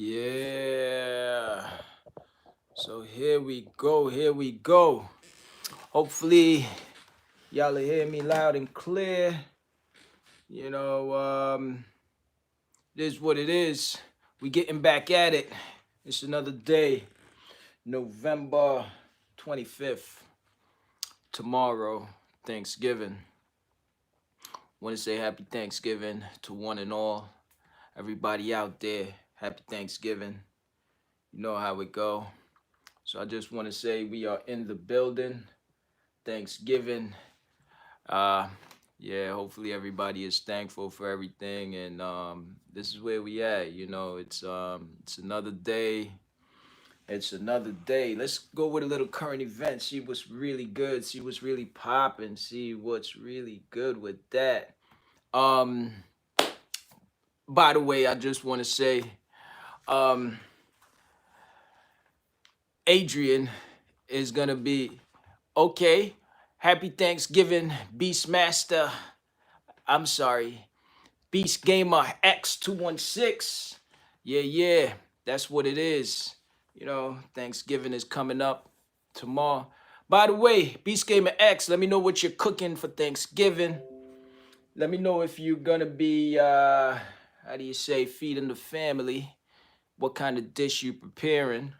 Yeah. So here we go. Here we go. Hopefully, y'all will hear me loud and clear. You know, it is what it is. We getting back at it. It's another day, November 25th. Tomorrow, Thanksgiving. Want to say happy Thanksgiving to one and all. Everybody out there, happy Thanksgiving. You know how it go. So I just want to say we are in the building. Thanksgiving. Uh yeah, hopefully everybody is thankful for everything, and this is where we at. It's another day. It's another day. Let's go with a little current event. See what's really good. See what's really popping. See what's really good with that. Um by the way, I just want to say um Adrian is gonna be okay. Happy Thanksgiving, Beastmaster. I'm sorry, Beast Gamer X216. Yeah, that's what it is. Thanksgiving is coming up tomorrow. By the way, Beast Gamer X, let me know what you're cooking for Thanksgiving. Let me know if you're gonna be, how do you say, feeding the family. What kind of dish you preparing?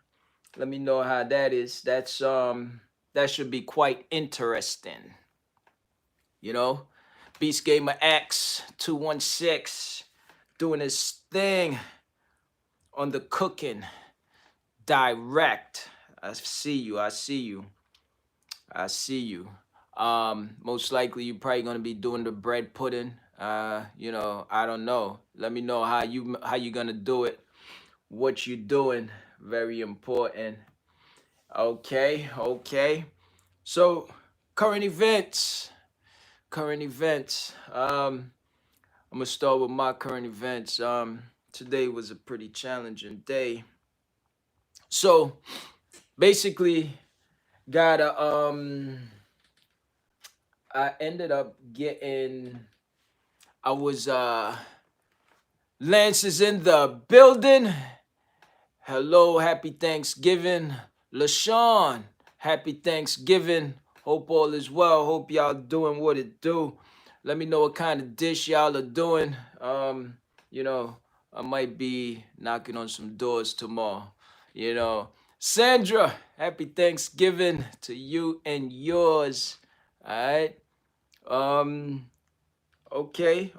Let me know how that is. That should be quite interesting. You know, Beast Gamer X 216 doing his thing on the cooking direct. I see you. I see you. I see you. Most likely you're probably gonna be doing the bread pudding. I don't know. Let me know how you gonna do it. What you doing? Very important. Okay. So current events. Current events. I'm gonna start with my current events. Today was a pretty challenging day. So basically, got a I ended up getting. I was Lance is in the building. Hello, happy Thanksgiving, LaShawn. Happy Thanksgiving. Hope all is well. Hope y'all doing what it do. Let me know what kind of dish y'all are doing. You know, I might be knocking on some doors tomorrow. Sandra, happy Thanksgiving to you and yours. All right. Um. Okay.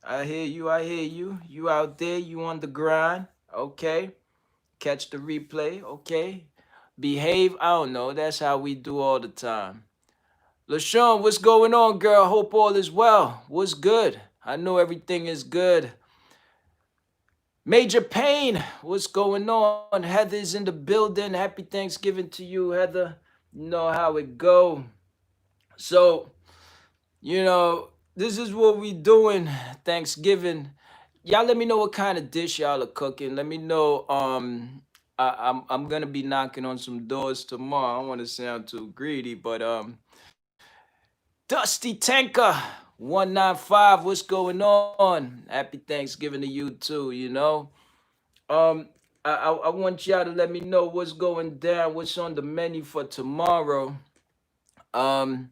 I hear you. I hear you. You out there. You on the grind. Okay. Catch the replay. Okay. Behave. I don't know. That's how we do all the time. LaShawn, what's going on, girl? Hope all is well. What's good? I know everything is good. Major Pain, what's going on? Heather's in the building. Happy Thanksgiving to you, Heather. You know how it go. So, this is what we doing Thanksgiving. Y'all let me know what kind of dish y'all are cooking. Let me know. I'm gonna be knocking on some doors tomorrow. I don't want to sound too greedy, but Dusty Tanker 195, what's going on? Happy Thanksgiving to you too. Um, I want y'all to let me know what's going down, what's on the menu for tomorrow. Um,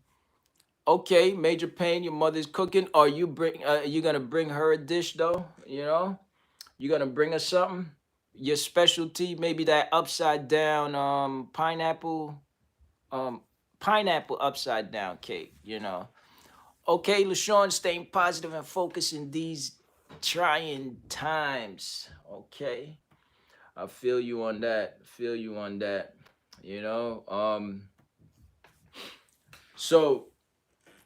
okay, Major Pain, your mother's cooking. Are you gonna bring her a dish though? You gonna bring her something? Your specialty, maybe that upside down um pineapple upside down cake. Okay, LaShawn, staying positive and focused in these trying times. Okay. I feel you on that. Feel you on that. You know. So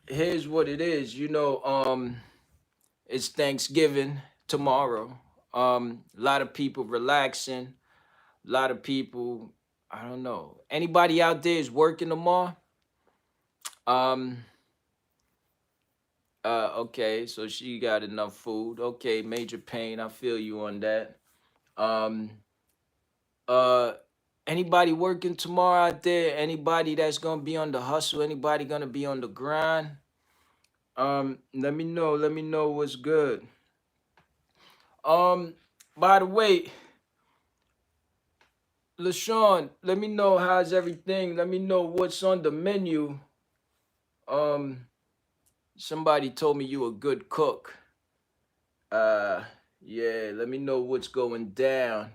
here's what it is. It's Thanksgiving tomorrow. A lot of people relaxing. A lot of people, I don't know. Anybody out there is working tomorrow? Um, okay, so she got enough food. Okay, Major Pain, I feel you on that. Um, uh, anybody working tomorrow out there? Anybody that's gonna be on the hustle? Anybody gonna be on the grind? Let me know. Let me know what's good. Um, by the way, LaShawn, let me know how's everything. Let me know what's on the menu. Um, somebody told me you a good cook. Uh, yeah, let me know what's going down.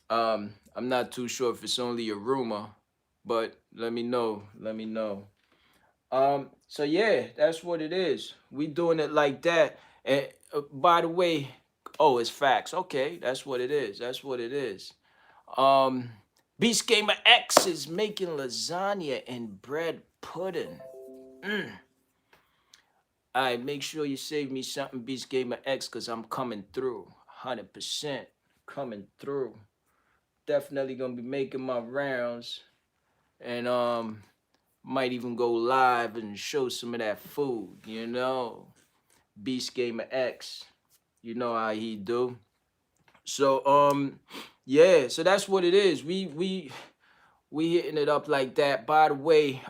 I'm not too sure if it's only a rumor, but let me know. Let me know. So yeah, that's what it is. We doing it like that. And by the way, oh, it's facts. Okay, that's what it is. That's what it is. Um, Beast Gamer X is making lasagna and bread pudding. Mm. All right, make sure you save me something, Beast Gamer X, because I'm coming through. 100% coming through. Definitely gonna be making my rounds. And might even go live and show some of that food, you know. Beast Gamer X. You know how he do. So yeah, so that's what it is. We hitting it up like that. By the way,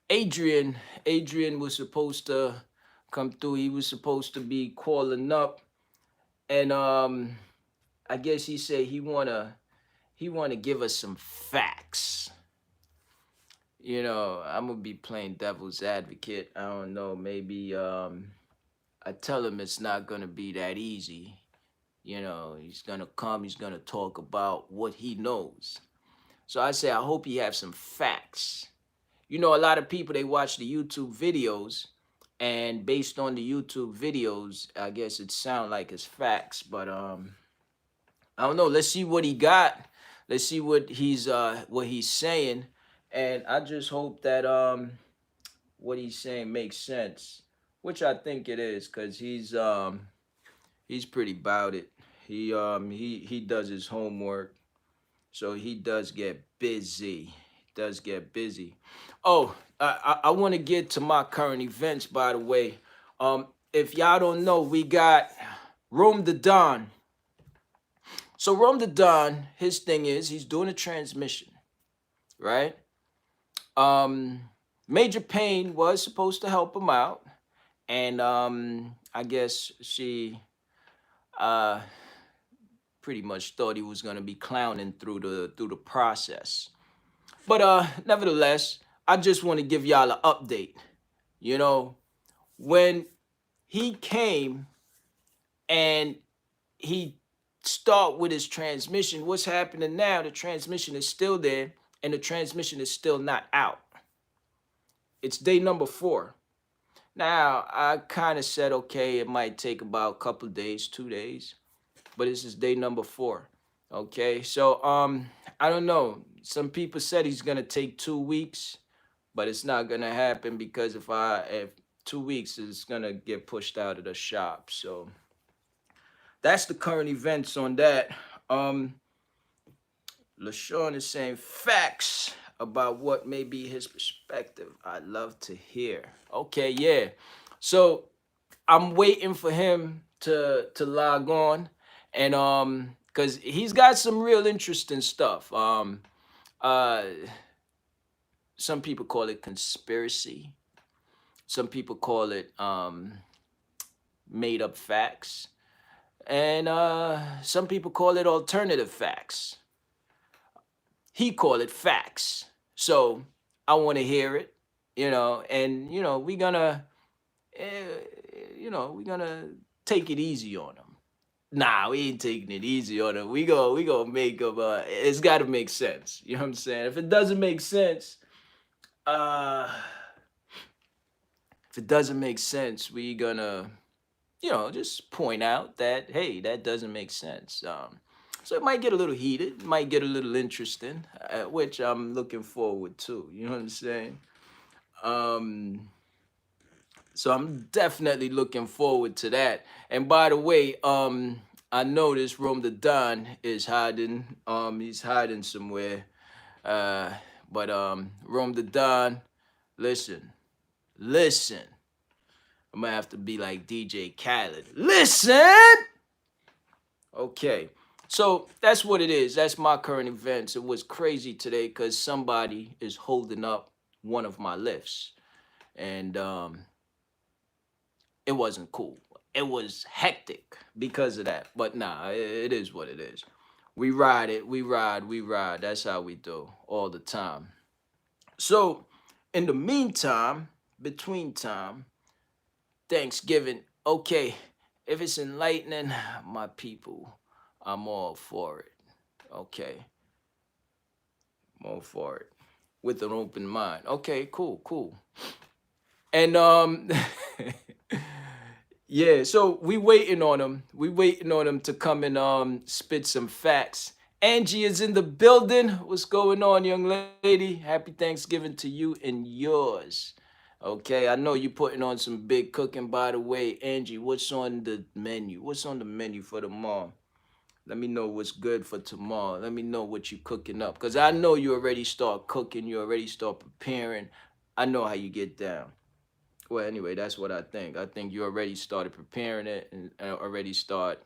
Adrian, Adrian was supposed to come through. He was supposed to be calling up, and I guess he said he wanna give us some facts. You know, I'm gonna be playing devil's advocate. I don't know, maybe I tell him it's not gonna be that easy. You know, he's gonna come, he's gonna talk about what he knows. So I say I hope he have some facts. You know, a lot of people they watch the YouTube videos, and based on the YouTube videos, I guess it sound like it's facts, but I don't know. Let's see what he got. Let's see what he's saying, and I just hope that what he's saying makes sense, which I think it is, cause he's pretty about it. He does his homework, so he does get busy. He does get busy. Oh, I want to get to my current events, by the way. If y'all don't know, we got Rome the Don. So Rome the Don, his thing is he's doing a transmission, right? Um, Major Payne was supposed to help him out, and I guess she uh pretty much thought he was gonna be clowning through the process. But nevertheless, I just want to give y'all an update. You know, when he came and he start with his transmission, what's happening now? The transmission is still there, and the transmission is still not out. It's day number 4. Now I kind of said, okay, it might take about a couple days, 2 days, but this is day number 4. Okay, so I don't know. Some people said he's gonna take 2 weeks, but it's not gonna happen because if 2 weeks is gonna get pushed out of the shop. So that's the current events on that. Um, LaShawn is saying facts about what may be his perspective. I'd love to hear. Okay, yeah. So I'm waiting for him to log on, and because he's got some real interesting stuff. Uh, some people call it conspiracy. Some people call it made up facts, and some people call it alternative facts. He call it facts. So I want to hear it, and eh, we're gonna take it easy on him. Nah, we ain't taking it easy on him. We gonna make him. It's got to make sense. You know what I'm saying? If it doesn't make sense, uh, we gonna just point out that hey, that doesn't make sense. So it might get a little heated, might get a little interesting, which I'm looking forward to. You know what I'm saying? Um, so I'm definitely looking forward to that. And by the way, I noticed Rome the Don is hiding. He's hiding somewhere. Uh, but Rome the Don, listen, listen. I'm gonna have to be like DJ Khaled. Listen. Okay. So that's what it is. That's my current events. It was crazy today because somebody is holding up one of my lifts. And it wasn't cool. It was hectic because of that. But nah, it is what it is. We ride it. We ride. We ride. That's how we do all the time. So, in the meantime, between time, Thanksgiving. Okay, if it's enlightening, my people, I'm all for it. Okay, I'm all for it with an open mind. Okay, cool, cool. And yeah, so we waiting on him. We waiting on him to come and spit some facts. Angie is in the building. What's going on, young lady? Happy Thanksgiving to you and yours. Okay, I know you putting on some big cooking, by the way. Angie, what's on the menu? What's on the menu for tomorrow? Let me know what's good for tomorrow. Let me know what you cooking up. Because I know you already start cooking. You already start preparing. I know how you get down. Well, anyway, that's what I think. I think you already started preparing it and already start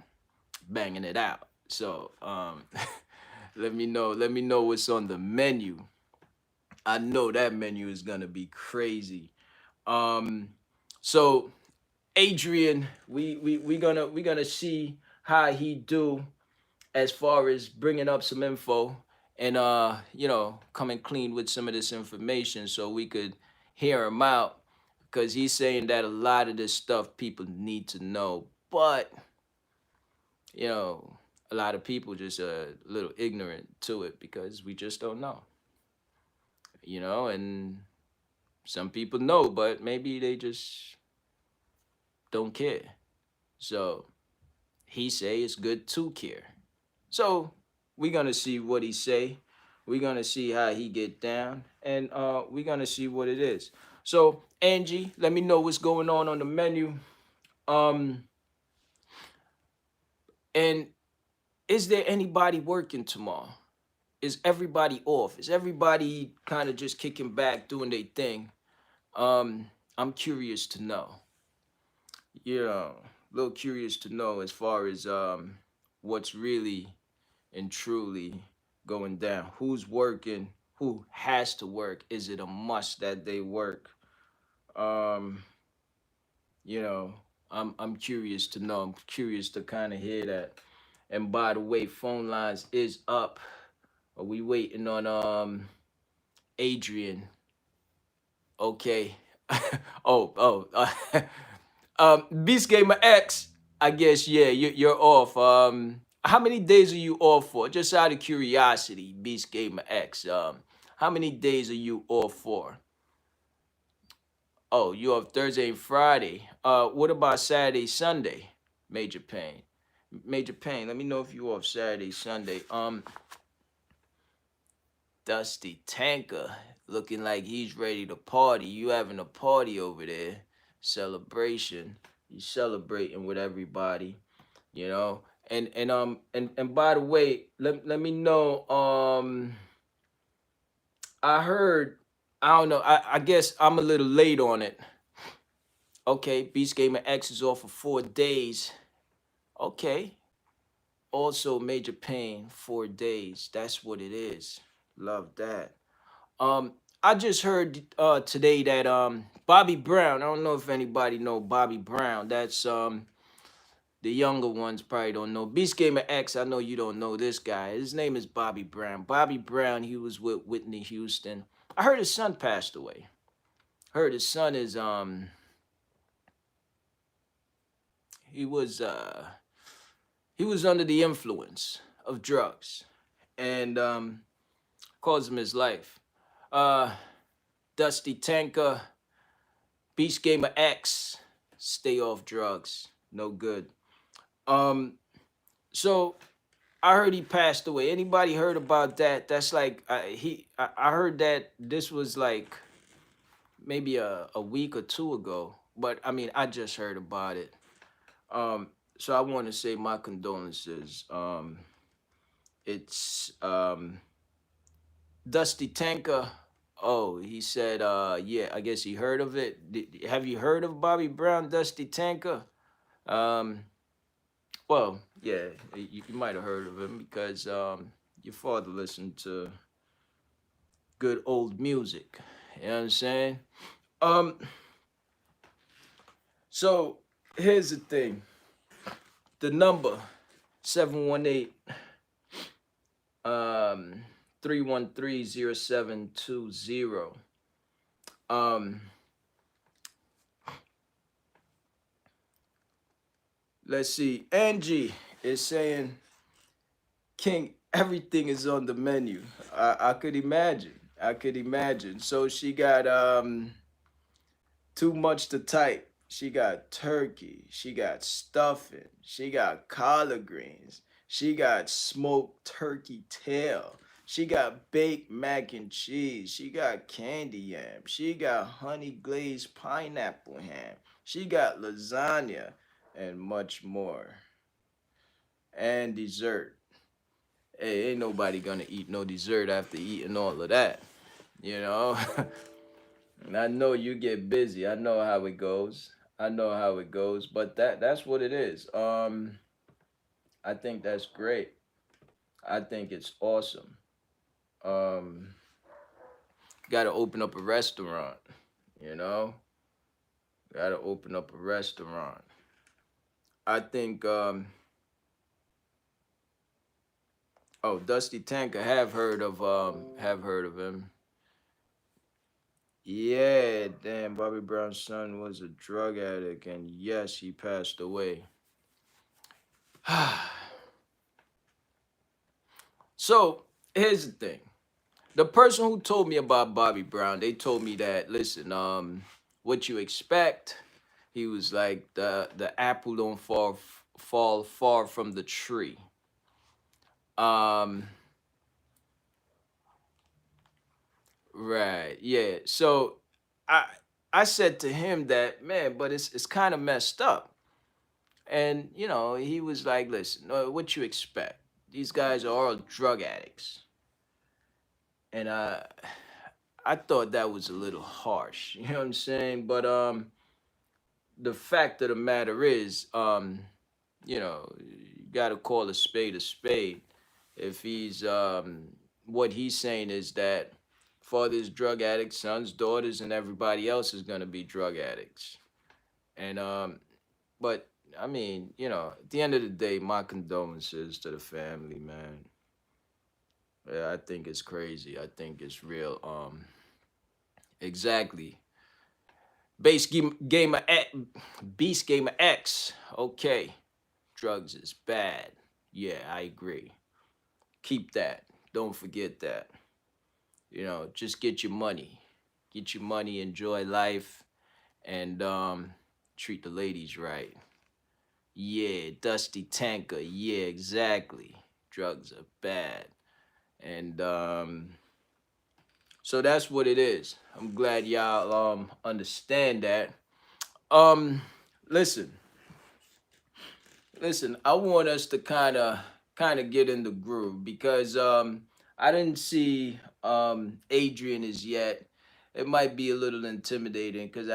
banging it out. So let me know. Let me know what's on the menu. I know that menu is gonna be crazy. Um, so Adrian, we gonna see how he do as far as bringing up some info and coming clean with some of this information so we could hear him out because he's saying that a lot of this stuff people need to know, but you know a lot of people just a little ignorant to it because we just don't know, and some people know but maybe they just don't care. So he say it's good to care. So we're gonna see what he say. We're gonna see how he get down, and we're gonna see what it is. So Angie, let me know what's going on the menu. Um, and is there anybody working tomorrow? Is everybody off? Is everybody kind of just kicking back, doing their thing? I'm curious to know. Yeah, a little curious to know as far as what's really and truly going down. Who's working? Who has to work? Is it a must that they work? Um, you know, I'm curious to know. I'm curious to kind of hear that. And by the way, phone lines is up. Are we waiting on Adrian? Okay. Beast Gamer X. I guess yeah, you're off. How many days are you off for? Just out of curiosity, Beast Gamer X. How many days are you off for? Oh, you off Thursday and Friday. What about Saturday, Sunday? Major Pain. Major Pain. Let me know if you off Saturday, Sunday. Dusty Tanker, looking like he's ready to party. You having a party over there? Celebration. You celebrating with everybody, you know. And by the way, let me know. I heard. I don't know. I guess I'm a little late on it. Okay, Beast Gamer X is off for 4 days. Okay. Also, Major Pain, 4 days. That's what it is. Love that. I just heard today that Bobby Brown. I don't know if anybody know Bobby Brown. That's the younger ones probably don't know. Beast Gamer X. I know you don't know this guy. His name is Bobby Brown. Bobby Brown. He was with Whitney Houston. I heard his son passed away. Heard his son is he was under the influence of drugs and caused him his life. Dusty Tanker, Beast Gamer X, stay off drugs. No good. So I heard he passed away. Anybody heard about that? That's like I heard that this was like maybe a week or two ago. But I mean I just heard about it. So I want to say my condolences. It's Dusty Tanker. Oh, he said, yeah, I guess he heard of it. Have you heard of Bobby Brown, Dusty Tanker? Um, well, yeah, you might have heard of him because your father listened to good old music. You know what I'm saying? Um, so here's the thing. The number 718 Um, 3130720. Um, let's see. Angie is saying, King, everything is on the menu. I could imagine. I could imagine. So she got too much to type. She got turkey. She got stuffing. She got collard greens. She got smoked turkey tail. She got baked mac and cheese. She got candy yam. She got honey glazed pineapple ham. She got lasagna and much more. And dessert. Hey, ain't nobody gonna eat no dessert after eating all of that, you know? And I know you get busy. I know how it goes. I know how it goes, but that's what it is. I think that's great. I think it's awesome. Um, got to open up a restaurant, you know? Got to open up a restaurant. I think oh, Dusty Tanker have heard of him. Yeah, damn, Bobby Brown's son was a drug addict, and yes, he passed away. So here's the thing. The person who told me about Bobby Brown, they told me that, listen, what you expect, he was like the apple don't fall far from the tree. Um, right, yeah. So I I said to him that, man, but it's kind of messed up. And he was like, listen, what you expect? These guys are all drug addicts. And I thought that was a little harsh. You know what I'm saying? But the fact of the matter is, you got to call a spade a spade. If he's what he's saying is that father's drug addicts, sons, daughters, and everybody else is gonna be drug addicts. And but I mean, at the end of the day, my condolences to the family, man. Yeah, I think it's crazy. I think it's real. Exactly. Base gamer X, Beast Gamer X. Okay, drugs is bad. Yeah, I agree. Keep that. Don't forget that. Just get your money. Get your money, enjoy life, and treat the ladies right. Yeah, Dusty Tanker. Yeah, exactly. Drugs are bad. And so that's what it is. I'm glad y'all understand that. Um listen, listen, I want us to kind of get in the groove because I didn't see Adrian as yet. It might be a little intimidating because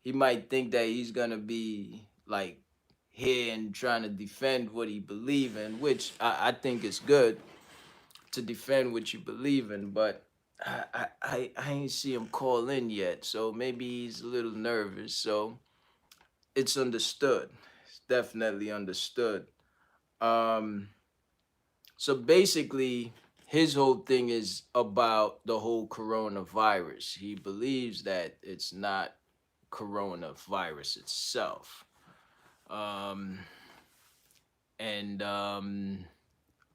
he might think that he's gonna be like here and trying to defend what he believe in, which I think is good to defend what you believe in, but I ain't see him call in yet, so maybe he's a little nervous. So it's understood. It's definitely understood. Um, so basically, his whole thing is about the whole coronavirus. He believes that it's not coronavirus itself. Um, and a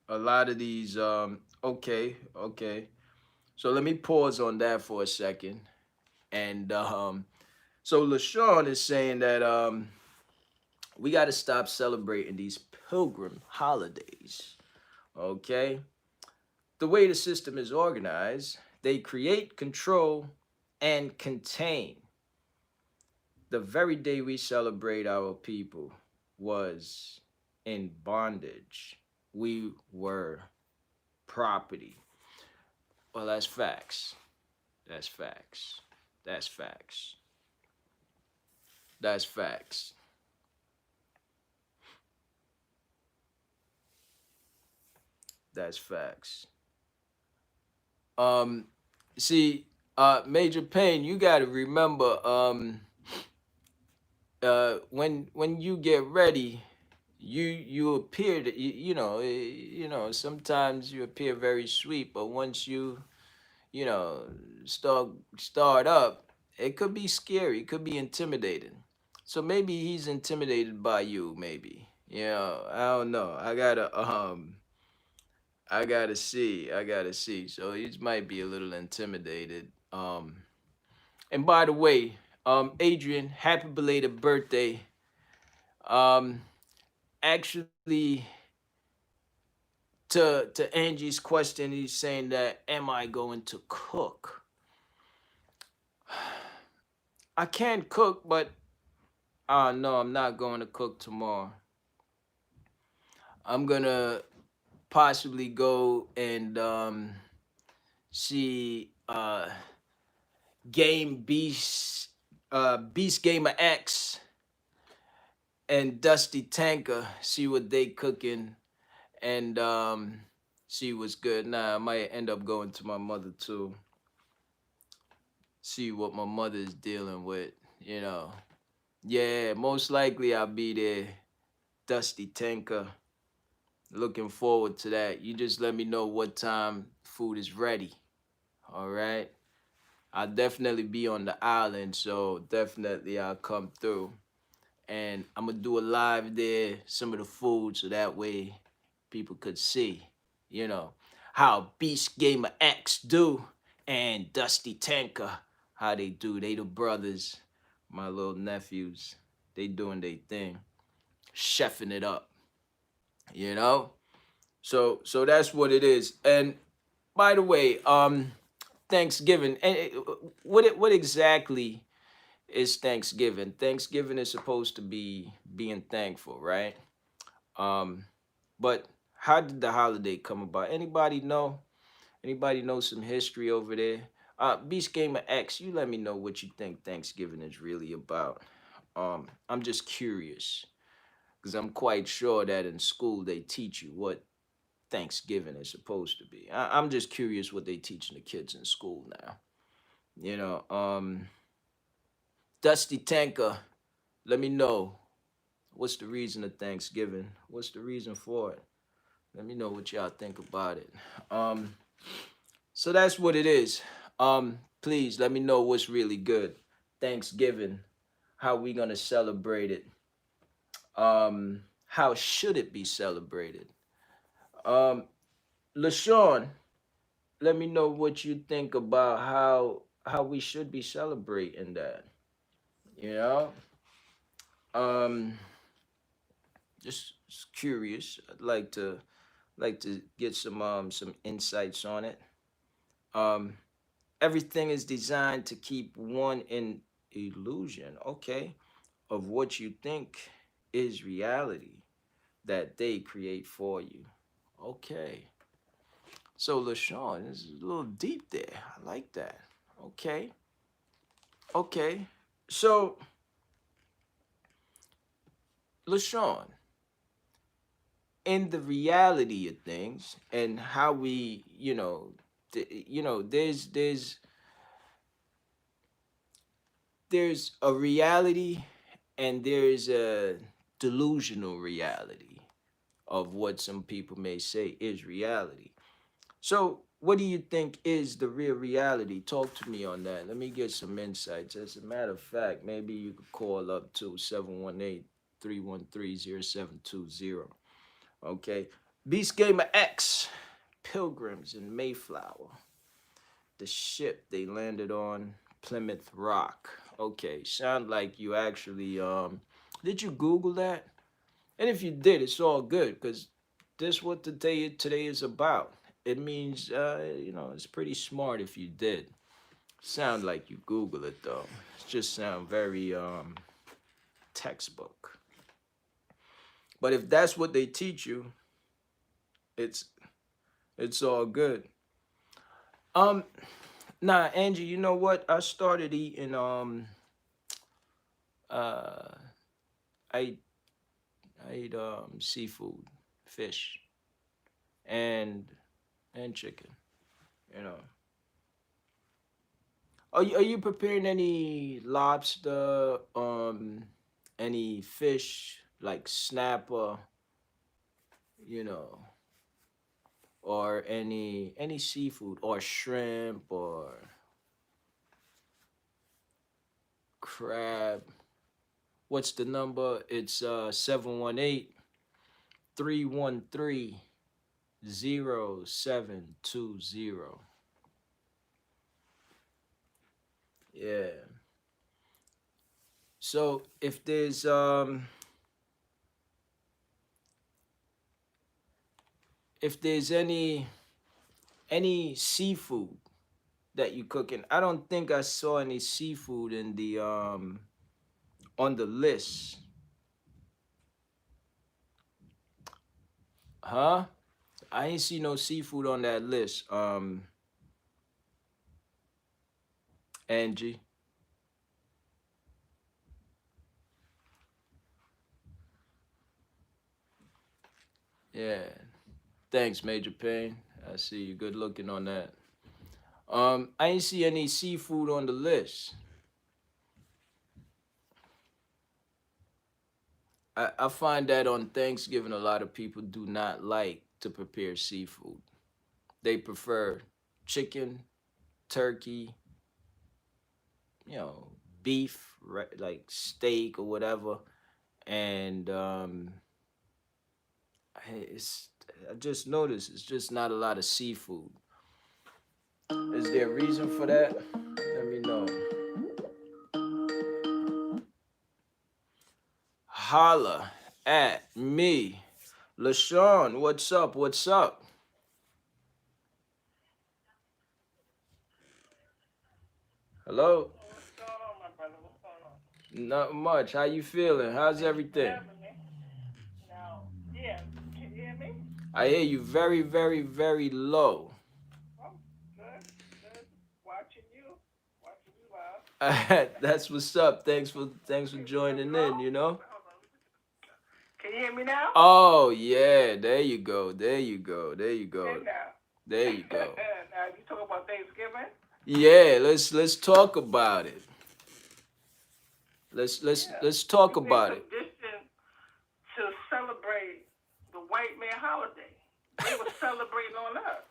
lot of these, okay, okay. So let me pause on that for a second. And so LaShawn is saying that we got to stop celebrating these pilgrim holidays. Okay? The way the system is organized, they create, control, and contain. The very day we celebrate our people was in bondage. We were property. Well, that's facts. That's facts. That's facts. That's facts. That's facts. Um, see, Major Payne, you got to remember, when you get ready, you appear to sometimes you appear very sweet, but once you know start up, it could be scary, it could be intimidating. So maybe he's intimidated by you, maybe. I don't know. I gotta see. So he might be a little intimidated. And by the way, Adrian, happy belated birthday. Um, Actually, to Angie's question, he's saying that am I going to cook? I can cook, but no, I'm not going to cook tomorrow. I'm gonna possibly go and see Game Beast, Beast Gamer X and Dusty Tanker. See what they cooking and see what's good. Nah, I might end up going to my mother too. See what my mother is dealing with. You know. Yeah, most likely I'll be there. Dusty Tanker. Looking forward to that. You just let me know what time food is ready. All right. I'll definitely be on the island, so definitely I'll come through. And I'm gonna do a live there, some of the food, so that way people could see, you know, how Beast Gamer X do and Dusty Tanker, how they do. They the brothers, my little nephews. They doing their thing, chefing it up, you know. So that's what it is. And by the way, Thanksgiving. And what exactly is Thanksgiving? Thanksgiving is supposed to be being thankful, right? Um, but how did the holiday come about? Anybody know? Anybody know some history over there? Beast Gamer X, you let me know what you think Thanksgiving is really about. I'm just curious because I'm quite sure that in school they teach you what Thanksgiving is supposed to be. I'm just curious what they teaching the kids in school now. You know, Dusty Tanker, let me know what's the reason of Thanksgiving. What's the reason for it? Let me know what y'all think about it. Um, so that's what it is. Please let me know what's really good. Thanksgiving, how we gonna celebrate it? How should it be celebrated? Um, LaShawn, let me know what you think about how we should be celebrating that. You know, um, just curious. I'd like to get some insights on it. Um, Everything is designed to keep one in illusion, okay, of what you think is reality that they create for you. Okay. So LaShawn, this is a little deep there. I like that. Okay. Okay. So LaShawn, in the reality of things and how we, there's a reality and there's a delusional reality of what some people may say is reality. So, what do you think is the real reality? Talk to me on that. Let me get some insights. As a matter of fact, maybe you could call up to 718-313-0720. Okay. Beast Gamer X, Pilgrims in Mayflower. The ship they landed on, Plymouth Rock. Okay, sound like you actually did you Google that? And if you did, it's all good because this what today is about. It means it's pretty smart if you did. Sound like you Google it though. It just sound very textbook. But if that's what they teach you, it's it's all good. Um Nah, Angie, you know what? I started eating uh I I eat seafood, fish, and chicken. You know, are you preparing any lobster, any fish like snapper? you know, or any seafood or shrimp or crab. What's the number? It's 718-313-0720. Yeah. So if there's any seafood that you cooking, I don't think I saw any seafood in the on the list. Huh? I ain't see no seafood on that list. Angie. Yeah. Thanks, Major Payne. I see you good looking on that. I ain't see any seafood on the list. I find that on Thanksgiving a lot of people do not like to prepare seafood. They prefer chicken, turkey, you know, beef, right, like steak or whatever. And it's I just noticed it's just not a lot of seafood. Is there a reason for that? Let me know. Holla at me. LaShawn, what's up? What's up? Hello? What's going on, my brother? What's going on? Not much. How you feeling? How's Thank you for everything? having me. Now, yeah, can you hear me? I hear you very, very, very low. Oh, good, good. Watching you live. That's what's up. Thanks for Can you hear me low? joining in, you know? Hold on. Can you hear me now? Oh yeah, there you go. There you go. There you Okay, go. now. There you go. Now, you talk about Thanksgiving? Yeah, let's talk about it. Let's let's Yeah. let's talk We made about it. tradition to celebrate the white man holiday. They were celebrating on us.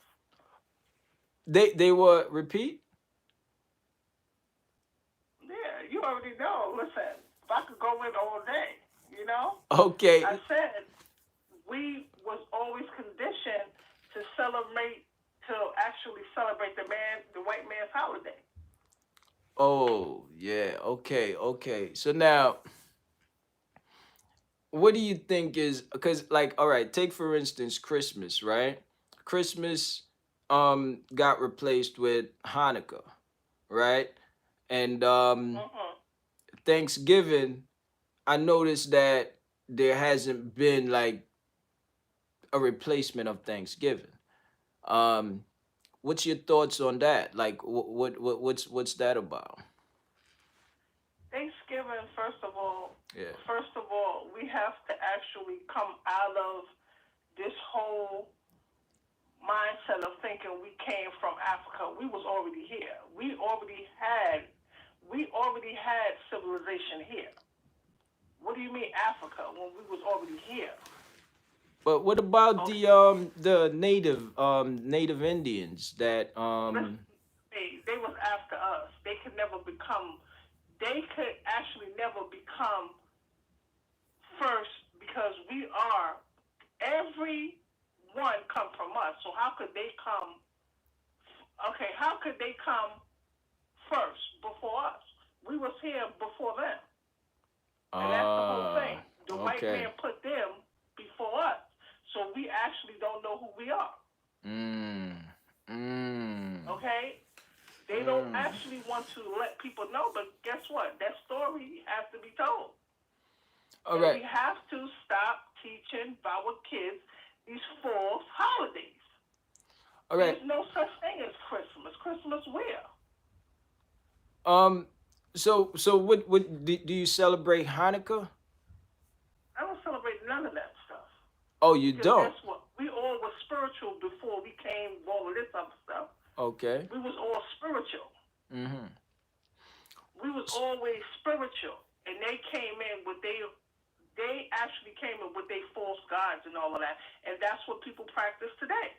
They were repeat? Yeah, you already know. Listen, if I could go in all day, you know? I Okay. said we was always conditioned to actually celebrate the white man's holiday. Oh, yeah. Okay. Okay. So now, what do you think is because like all right, take for instance Christmas, right? Christmas got replaced with Hanukkah, right? And Mhm. Thanksgiving, I noticed that there hasn't been like a replacement of Thanksgiving. Um, what's your thoughts on that? Like, what's that about? Thanksgiving, Yeah. we have to actually come out of this whole mindset of thinking we came from Africa. We was already here. We already had civilization here. What do you mean Africa when we was already here? But what about Okay, the native Indians that listen, they was after us. They could actually never become first because we are every one come from us. So how could they come? Okay, how could they come first before us? We was here before them, and that's the whole thing. The white okay. man put them before us, so we actually don't know who we are. Mm. Mm. Okay, they don't Mm. actually want to let people know, but guess what? That story has to be told. All And right. we have to stop teaching our kids these false holidays. All right. There's no such thing as Christmas. Christmas where? Um so what do you celebrate Hanukkah? I don't celebrate none of that stuff. Oh, you Because guess don't. what? We all were spiritual before we came with all of this other stuff. Okay. We was all spiritual. Mhm. We was always spiritual. And they came in with they actually came in with their false gods and all of that, and that's what people practice today.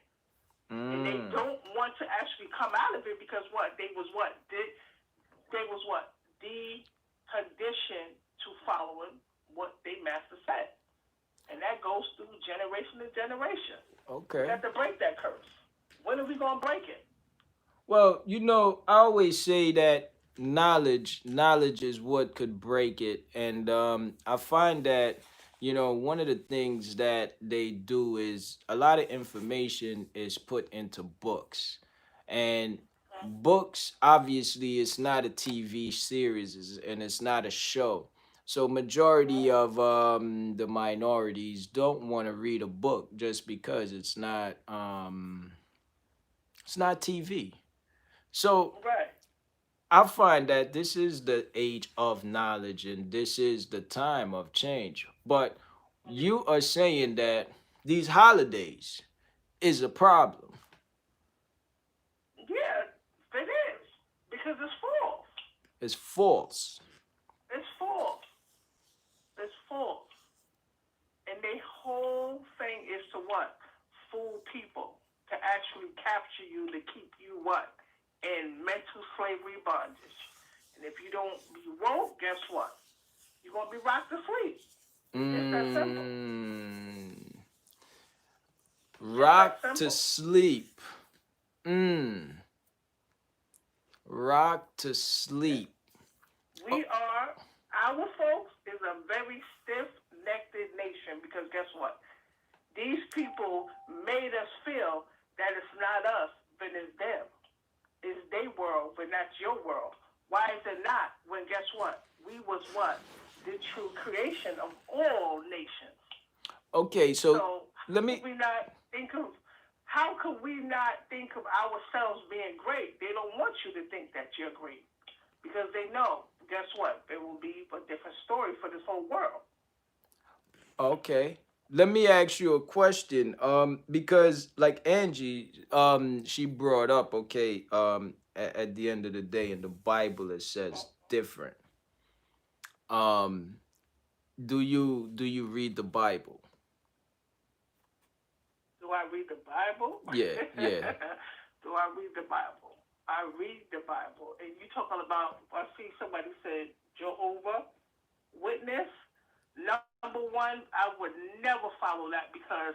And they Mm. don't want to actually come out of it because what they was what deconditioned to following what they master said, and that goes through generation to generation. We Okay. got to break that curse. When are we gonna break it? Well, I always say that knowledge is what could break it, and I find that one of the things that they do is a lot of information is put into books, and books obviously it's not a TV series and it's not a show. So majority of the minorities don't want to read a book just because it's not TV. So Right. I find that this is the age of knowledge and this is the time of change. But you are saying that these holidays is a problem. Yeah, it is because it's false. It's false. It's false. It's false. And their whole thing is to what? Fool people to actually capture you to keep you what? In mental slavery bondage. And if you don't be woke, guess what? You're gonna be rocked to sleep. It's that simple. Mm, It's that rock to simple. sleep. Mm, rock to Yeah. sleep. We are our folks is a very stiff necked nation because guess what? These people made us feel that it's not us, but it's them. It's their world, but not your world. Why is it not? When guess what? We was what? The true creation of all nations. Okay, so So let how could me. we not think of how could we not think of ourselves being great? They don't want you to think that you're great because they know. Guess what? There will be a different story for this whole world. Okay. Let me ask you a question. Because like Angie, she brought up, okay, at the end of the day in the Bible it says different. Um, do you read the Bible? Do I read the Bible? Yeah, yeah. Do I read the Bible? I read the Bible. And you talking about, I see somebody said Jehovah Witness. Number one, I would never follow that because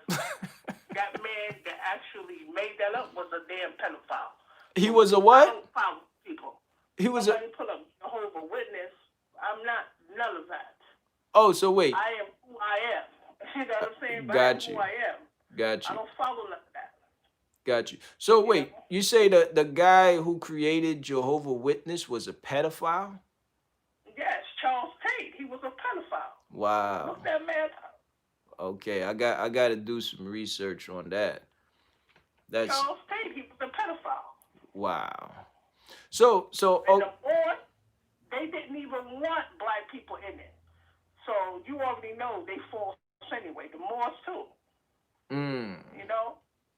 that man that actually made that up was a damn pedophile. He So was a I what? don't follow people. He was a Somebody put up Jehovah Witness. I'm not none of that. Oh, so wait. I am who I am. You know what I'm saying? But I am Got who you. I am. Got I you. don't follow none of that. Got you. So You wait, know? you say the guy who created Jehovah Witness was a pedophile? Yes, Charles Tate. He was a pedophile. Wow. Look that man up. Okay, I got to do some research on that. That's Charles Tate. He was a pedophile. wow. So And the board, they didn't even want black people in it. So you already know they false anyway. The Moors too. mm, You know?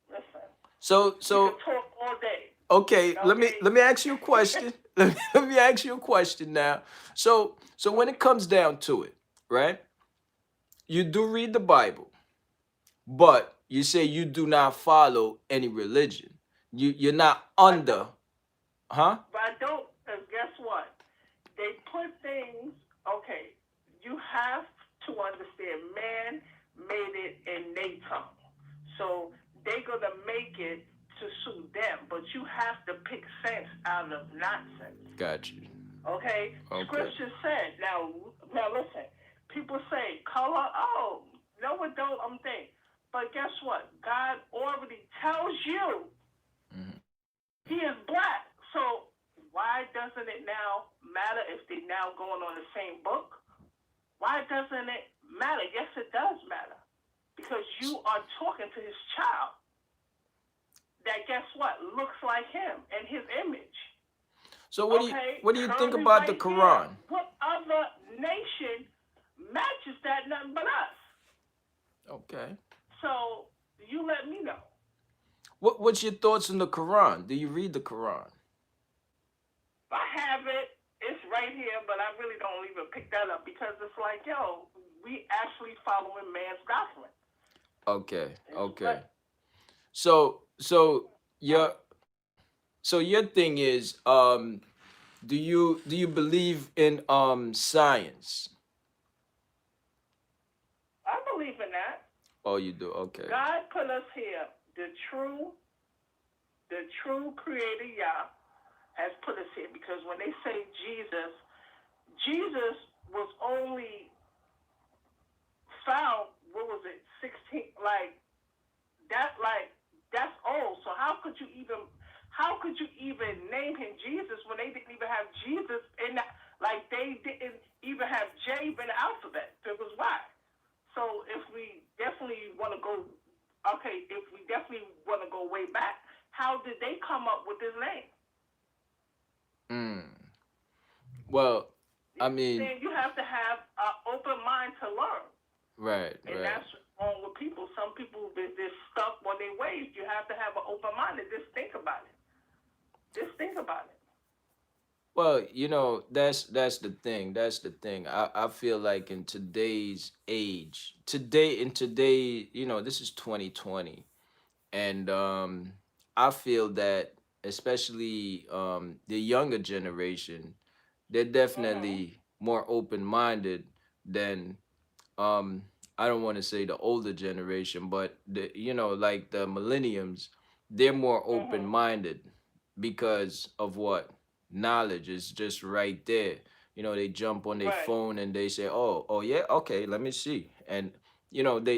Listen, so we could so talk all day. okay, let me Okay? let me ask you a question. Let me ask you a question now. So when it Okay. comes down to it, right? You do read the Bible, but you say you do not follow any religion. You're not I under, don't. huh? But I don't, because guess what? They put things, okay, you have to understand man made it in their tongue. So they're going to make it to suit them. But you have to pick sense out of nonsense. Got you. Okay? Okay. Scripture said, now listen, people say, color, oh, no, it don't, I'm thinking. But guess what? God already tells you Mhm. he is black. So why doesn't it now matter if they now going on the same book? Why doesn't it matter? Yes, it does matter. Because you are talking to his child that guess what? Looks like him and his image. So Okay? what do you think Curly about the white hair. Quran? What other nation matches that? Nothing but us. Okay. So you let me know. What's your thoughts on the Quran? Do you read the Quran? I have it. It's right here, but I really don't even pick that up because it's like, yo, we actually following man's doctrine. Okay. It's Okay. what So so uh, your so your thing is do you believe in science? I believe in that. Oh, you do. Okay. God put us here. True, the true Creator Yah has put us here because when they say Jesus, Jesus was only found. What was it? 16. Like that's old. So how could you even? How could you even name him Jesus when they didn't even have Jesus in that? Like they didn't even have J in the alphabet. It was Y. So if we definitely want to go, okay, if we definitely want to go way back, how did they come up with this name? Mm. Well, You I know what I'm mean, saying? You have to have an open mind to learn. right, And right. that's what's wrong with people. Some people, they're stuck on their ways. You have to have an open mind and just think about it. Just think about it. Well, that's the thing. That's the thing. I feel like in today's age, this is 2020, and I feel that especially the younger generation, they're Mm-hmm. definitely more open-minded than um I don't want to say the older generation, but like the millenniums, they're more Mm-hmm. open-minded because of what? Knowledge is just right there. They jump on their Right. phone and they say, "Oh yeah, okay, let me see." And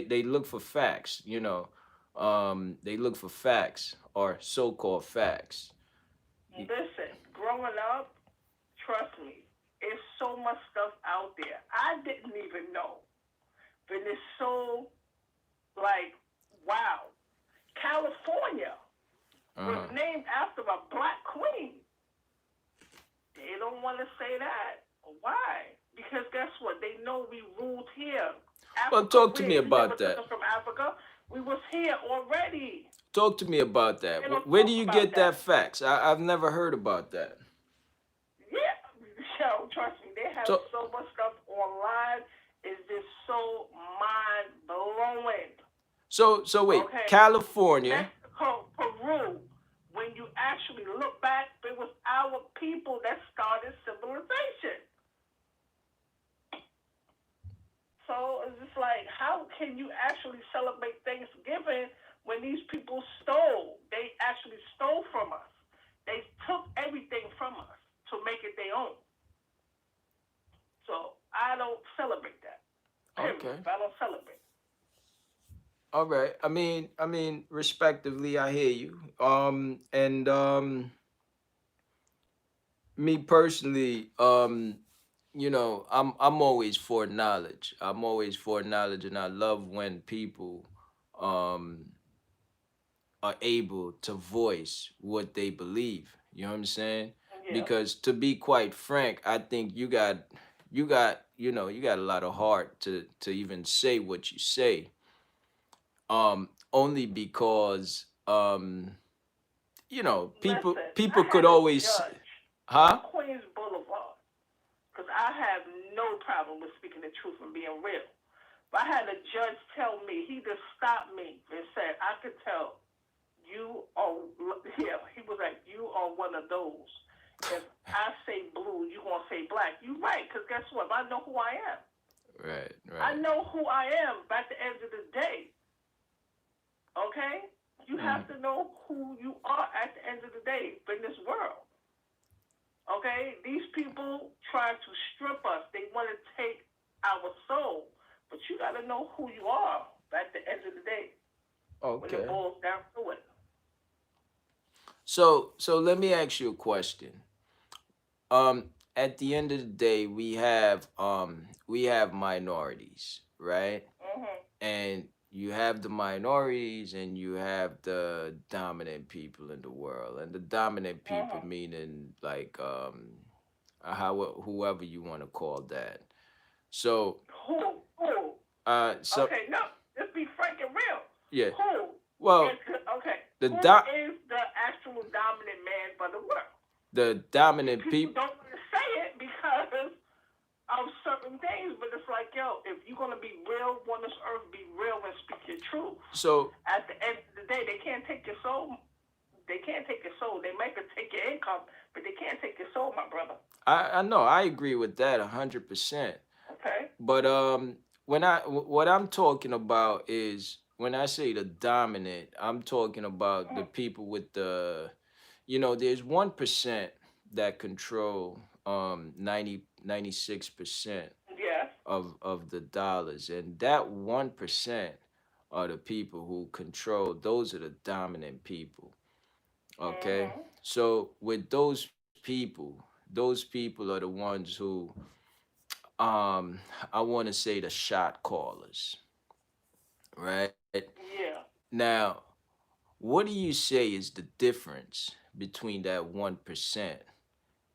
they look for facts, they look for facts or so-called facts. Listen, growing up, trust me, it's so much stuff out there. I didn't even know. But it's so, like, wow. California was Uh-huh. named after a black queen. They don't want to say that. Why? Because guess what? They know we ruled here. Well, Africa, talk to where? me You never about took that. us from Africa. We was here already. Talk to me about that. They don't Where do talk you about get that that. facts? I've never heard about that. Yeah. Yo, trust me, they have So, so much stuff online. It's just so mind blowing. so wait, Okay? California. Mexico, Peru. When you actually look back, it was our people that started civilization. So it's just like, how can you actually celebrate Thanksgiving when these people stole? They actually stole from us. They took everything from us to make it their own. So I don't celebrate that. Period. Okay. I don't celebrate. All right. I mean, respectively, I hear you. And me personally, I'm always for knowledge. I'm always for knowledge, and I love when people um are able to voice what they believe. You know what I'm saying? Yeah. Because to be quite frank, I think you got a lot of heart to even say what you say. Only because people Listen, I people could had a always, judge on huh? Queens Boulevard because I have no problem with speaking the truth and being real. But I had a judge tell me, he just stopped me and said, I could tell you are, yeah, he was like, you are one of those. If I say blue, you going to say black. You right, because guess what? I know who I am. Right, I right. know who I am by the end of the day, okay? You Mm, have to know who you are at the end of the day in this world, okay? These people try to strip us. They want to take our soul, but you got to know who you are at the end of the day when it okay. boils down to it. So let me ask you a question. At the end of the day, we have minorities, right? Mhm. And you have the minorities and you have the dominant people in the world. And the dominant people Mhm. meaning like how whoever you want to call that. So Who? Who? so Okay, no. Just be frank and real. yeah. Who is Well, okay? the Who do- is the actual dominant man for the world? the See, dominant people people. don't want to say it because of certain things, but it's like, yo, if you're gonna be real on this earth, be real and speak your truth. So At the end of the day, they can't take your soul. They can't take your soul. They might could take your income, but they can't take your soul, my brother. I know I agree with that 100%. Okay? But what I'm talking about is when I say the dominant, I'm talking about the Mm-hmm. people with the, there's 1% that control 96% Yes. of the dollars, and that 1% are the people who control. Those are the dominant people. Okay, Mm-hmm. so with those people are the ones who I want to say the shot callers, right? Yeah. Now, what do you say is the difference between that 1%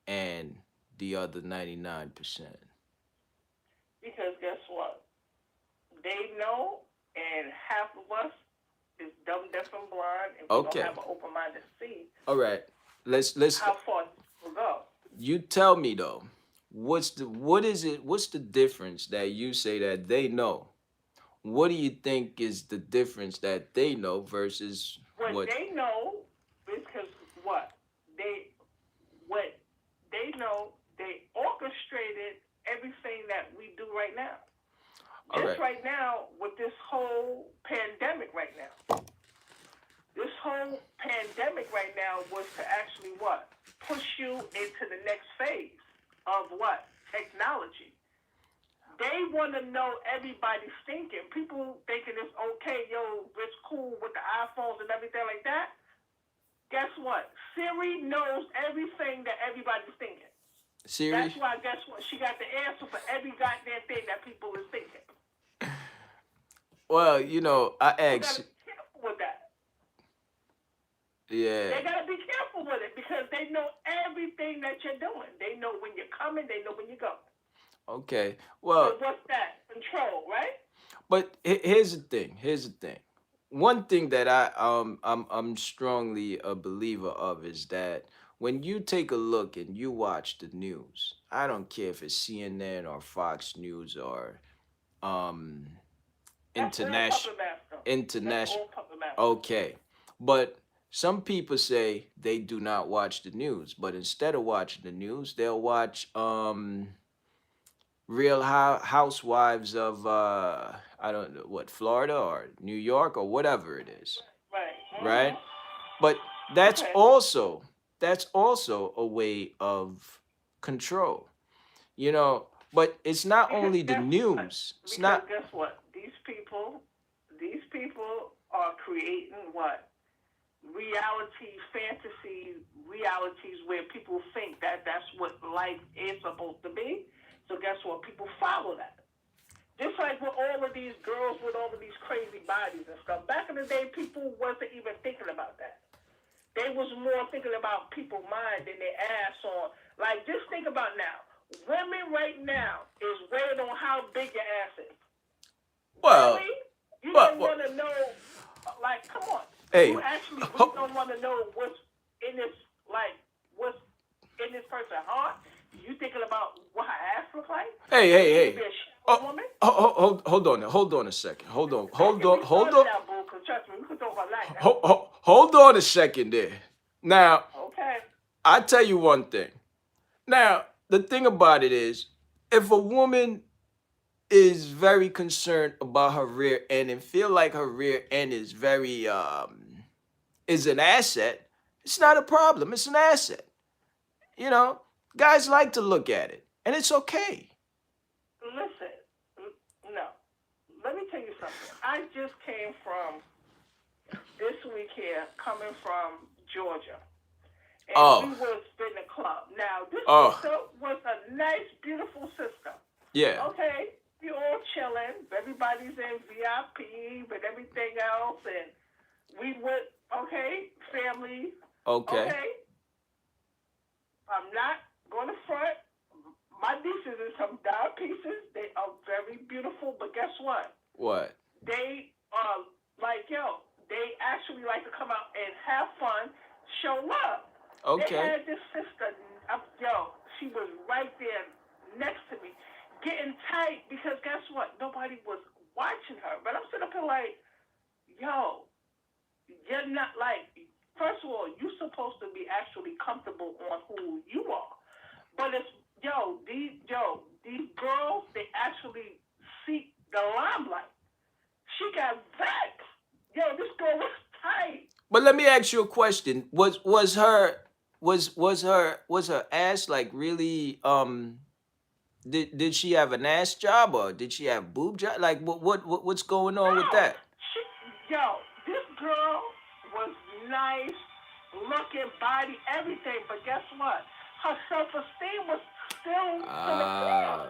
and the other 99%? Because guess what? They know, and half of us is dumb, deaf, and blind, and we don't Okay. have an open mind to see All right. Let's how far we'll go. you tell me though. What's the difference that you say that they know? What do you think is the difference that they know versus What what? they know is because what they what they know, they orchestrated everything that we do right now. All This right. right now with this whole pandemic right now. This whole pandemic right now was to actually what? Push you into the next phase of what? Technology. They want to know everybody's thinking. People thinking it's okay, yo, it's cool with the iPhones and everything like that. Guess what? Siri knows everything that everybody's thinking. That's Siri? why, guess what? She got the answer for every goddamn thing that people is thinking. Well, I People got asked. to be careful with that. Yeah. They got to be careful with it because they know everything that you're doing. They know when you're coming. They know when you go. Okay. So Well, what's that? Control, right? but here's the thing. Here's the thing. One thing that I'm strongly a believer of is that when you take a look and you watch the news, I don't care if it's CNN or Fox News or um That's all international puppet master. That's international. all puppet master. Okay, but some people say they do not watch the news, but instead of watching the news, they'll watch Real Housewives of I don't know what, Florida or New York or whatever it is, Right. right? Mm-hmm. But that's Okay. also that's also a way of control, But it's not Because only the guess what? news. It's Because not. guess what? These people are creating what? Reality, fantasy realities where people think that that's what life is supposed to be. So guess what? People follow that. Just like with all of these girls with all of these crazy bodies and stuff. Back in the day, people wasn't even thinking about that. They was more thinking about people's mind than their ass on. Like, just think about now. Women right now is weighing on how big your ass is. Well, Really? You but, don't want to know, like, come on. You hey, actually really ho- don't want to know what's in this, like, what's in this person's heart? You thinking about what her ass looks like? hey, Because hey, she could hey. be a shallow Oh, woman. hold on a second. Don't get me Hold started on, now, boo, because trust me, we could talk all night now. hold on a second there. Now, Okay. I tell you one thing. Now, the thing about it is, if a woman is very concerned about her rear end and feel like her rear end is very is an asset, it's not a problem. It's an asset. You know, guys like to look at it, and it's okay. Listen, no. Let me tell you something. I just came from this week here, coming from Georgia, and we Oh, was in the club. Now, this oh, sister was a nice, beautiful sister. yeah. Okay, we all chilling. Everybody's in VIP and everything else, and we went. Okay, family. Okay. Okay, I'm not going to front. My nieces are some doll pieces. They are very beautiful, but guess what? What? They are like, yo, they actually like to come out and have fun, show love. They Okay. had this sister, yo, she was right there next to me, getting tight because because guess what? Nobody was watching her. But I'm sitting up here like, yo, you're not like. First of all, you're supposed to be actually comfortable on who you are. But it's these girls they actually seek the limelight. She got vexed. Yo, this girl was tight. But let me ask you a question. Was her ass like really did she have an ass job or did she have boob job? Like what's going on with No, that? she this girl was nice, looking, body, everything. But guess what? Her self esteem was still to the floor. Ah,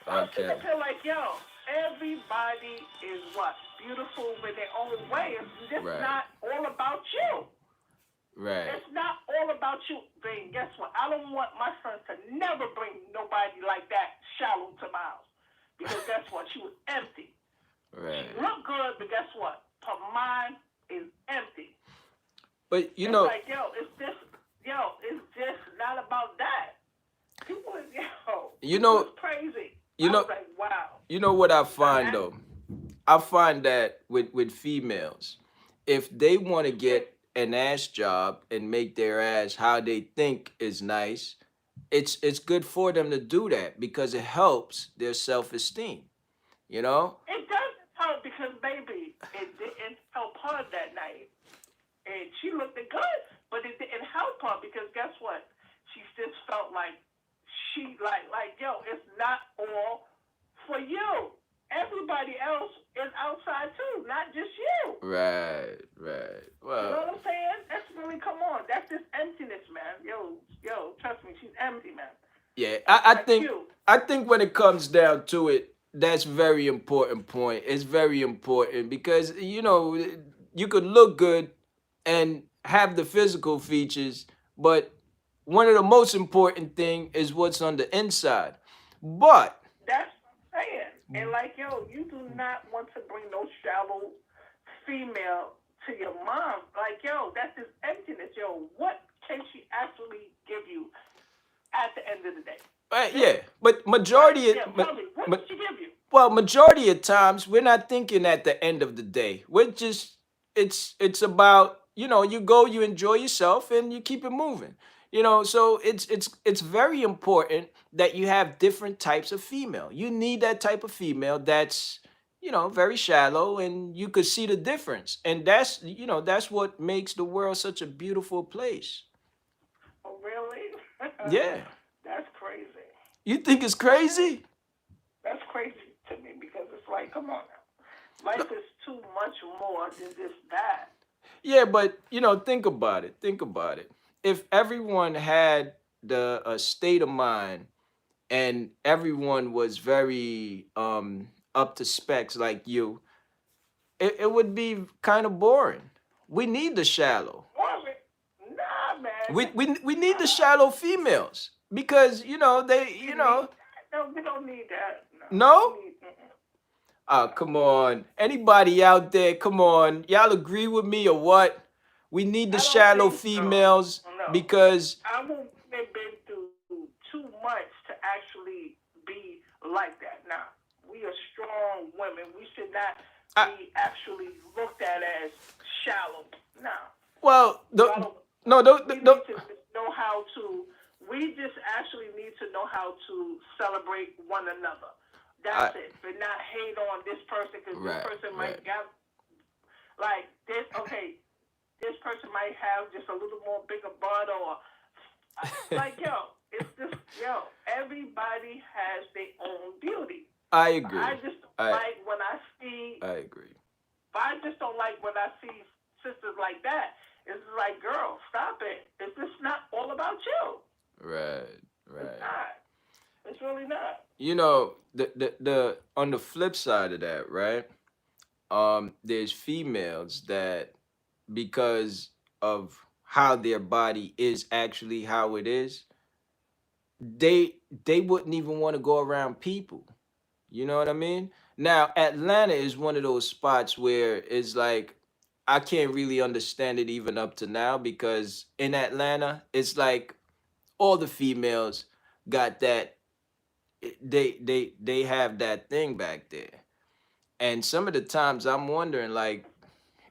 I'm sitting okay. up here like, yo, everybody is what beautiful in their own way. It's just Right. not all about you. Right. It's not all about you. Then guess what? I don't want my son to never bring nobody like that shallow to my house. Because guess what? She was empty. She Right. looked good, but guess what? Her mind is empty. But It's like, it's just not about that. People is, you people is know, crazy. you I was know, like, wow. you know what I Now find that, though. I find that with females, if they want to get an ass job and make their ass how they think is nice, it's good for them to do that because it helps their self esteem. You know? it doesn't help because, baby, it didn't help her that night. And she looked good, but it didn't help her because guess what? She just felt like it's not all for you. Everybody else is outside too, not just you. Right, right. You Well, know what I'm saying? That's really come on. That's just emptiness, man. Trust me, she's empty, man. yeah, That's I not think cute. I think when it comes down to it, that's very important point. It's very important because you could look good and have the physical features, but one of the most important thing is what's on the inside. But That's what I'm saying. And like, you do not want to bring no shallow female to your mom. Like, that's just emptiness. What can she actually give you at the end of the day? This, yeah, but right? majority of, Yeah, tell me, what did she give you? well, majority of times we're not thinking at the end of the day. We're just it's about, you go, you enjoy yourself and you keep it moving. So it's very important that you have different types of female. You need that type of female that's, very shallow and you could see the difference. And that's what makes the world such a beautiful place. Oh, really? Yeah. That's crazy. You think it's That's crazy. crazy? That's crazy to me because it's like, come on now. Life is too much more than just that. Yeah, but think about it. Think about it. If everyone had the state of mind and everyone was very up to specs like you, it would be kind of boring. We need the shallow. Woman, nah, We man. we we need the shallow females because they You need that? No, we don't need that. No, we no. need. Oh, No, come on. Anybody out there, come on. Y'all agree with me or what? We need the I don't shallow think so. females No, because our women been through too much to actually be like that. Now we are strong women. We should not I, be actually looked at as shallow. Now well, y'all, no, we need to know how to. We just actually need to know how to celebrate one another. That's I, it. But not hate on this person because this right, person might right. got like this. Okay, this person might have just a little more bigger butt or like it's just everybody has their own beauty. I I agree. just don't I like when I see. I agree. I just don't like when I see sisters like that. It's like, girl, stop it. It's just not all about you. Right, It's right. not. It's really not. The on the flip side of that, right? There's females that because of how their body is actually how it is, they wouldn't even want to go around people. You know what I mean? Now, Atlanta is one of those spots where it's like I can't really understand it even up to now because in Atlanta, it's like all the females got that they have that thing back there. And some of the times I'm wondering, like,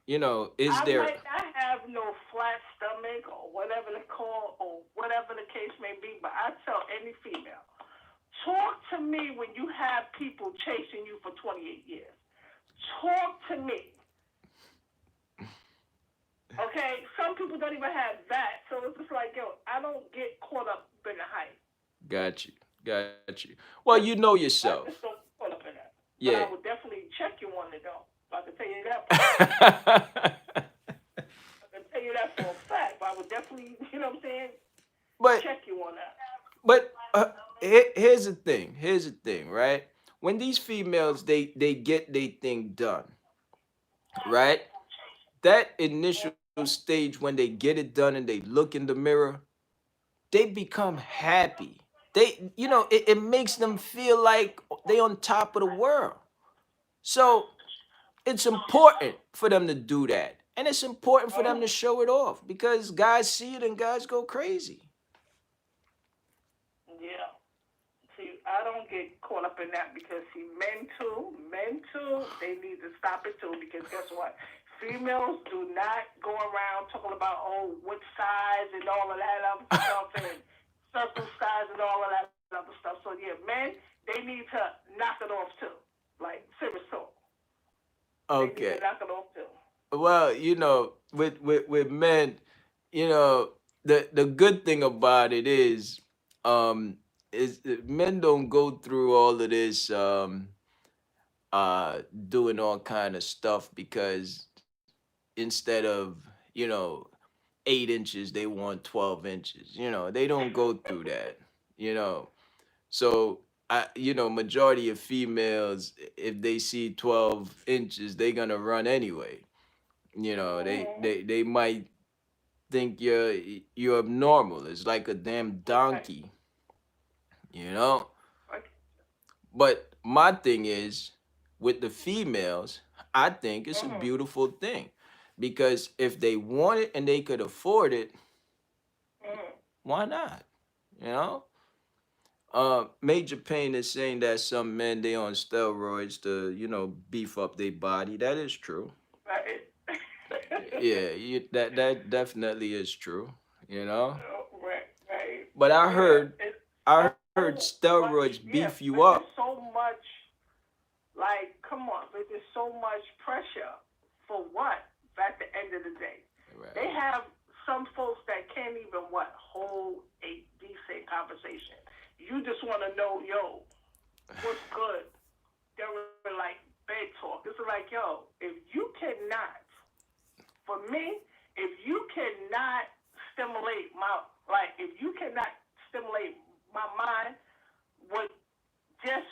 is I there? might not have no flat stomach or whatever they call or whatever the case may be, but I tell any female, talk to me when you have people chasing you for 28 years. Talk to me. Okay? Some people don't even have that. So it's just like, yo, I don't get caught up in the hype. Got you, got you. Well, you know I yourself. just don't get caught up in that. But Yeah. I would definitely check you on it, though. I can tell you that part. I can tell you that for a fact. But I would definitely, you know what I'm saying, but check you on that. here's the thing. Here's the thing, right? When these females they get their thing done, right? That initial stage when they get it done and they look in the mirror, they become happy. It makes them feel like they on top of the world. So it's important for them to do that. And it's important for them to show it off because guys see it and guys go crazy. Yeah. See, I don't get caught up in that because see, men too, they need to stop it too because guess what? Females do not go around talking about what size and all of that other stuff and circumcised and all of that other stuff. So yeah, men they need to knock it off too. Like serious talk, they need to Okay. knock it off too. Well, with men, the good thing about it is men don't go through all of this doing all kind of stuff because instead of, you know, 8 inches, they want 12 inches. They don't go through that, you know. So majority of females, if they see 12 inches, they're gonna run anyway. They might think you're abnormal. It's like a damn Right. donkey, you know. Right. But my thing is, with the females, I think it's a Mhm. beautiful thing because if they want it and they could afford it, Mhm. why not? You know. Major Pain is saying that some men they on steroids to beef up their body. That is true. Right. Yeah, that definitely is true. You know. Right. Right. But Yeah. It's I heard so much. steroids beef Yeah, you but up. there's so much. Like, come on, but there's so much pressure for what? At the end of the day, they Right. have some folks that can't even hold a decent conversation. You just want to know, yo, what's good? They're like bed talk. It's like, yo, if you cannot, for me, if you cannot stimulate my, like, if you cannot stimulate my mind with just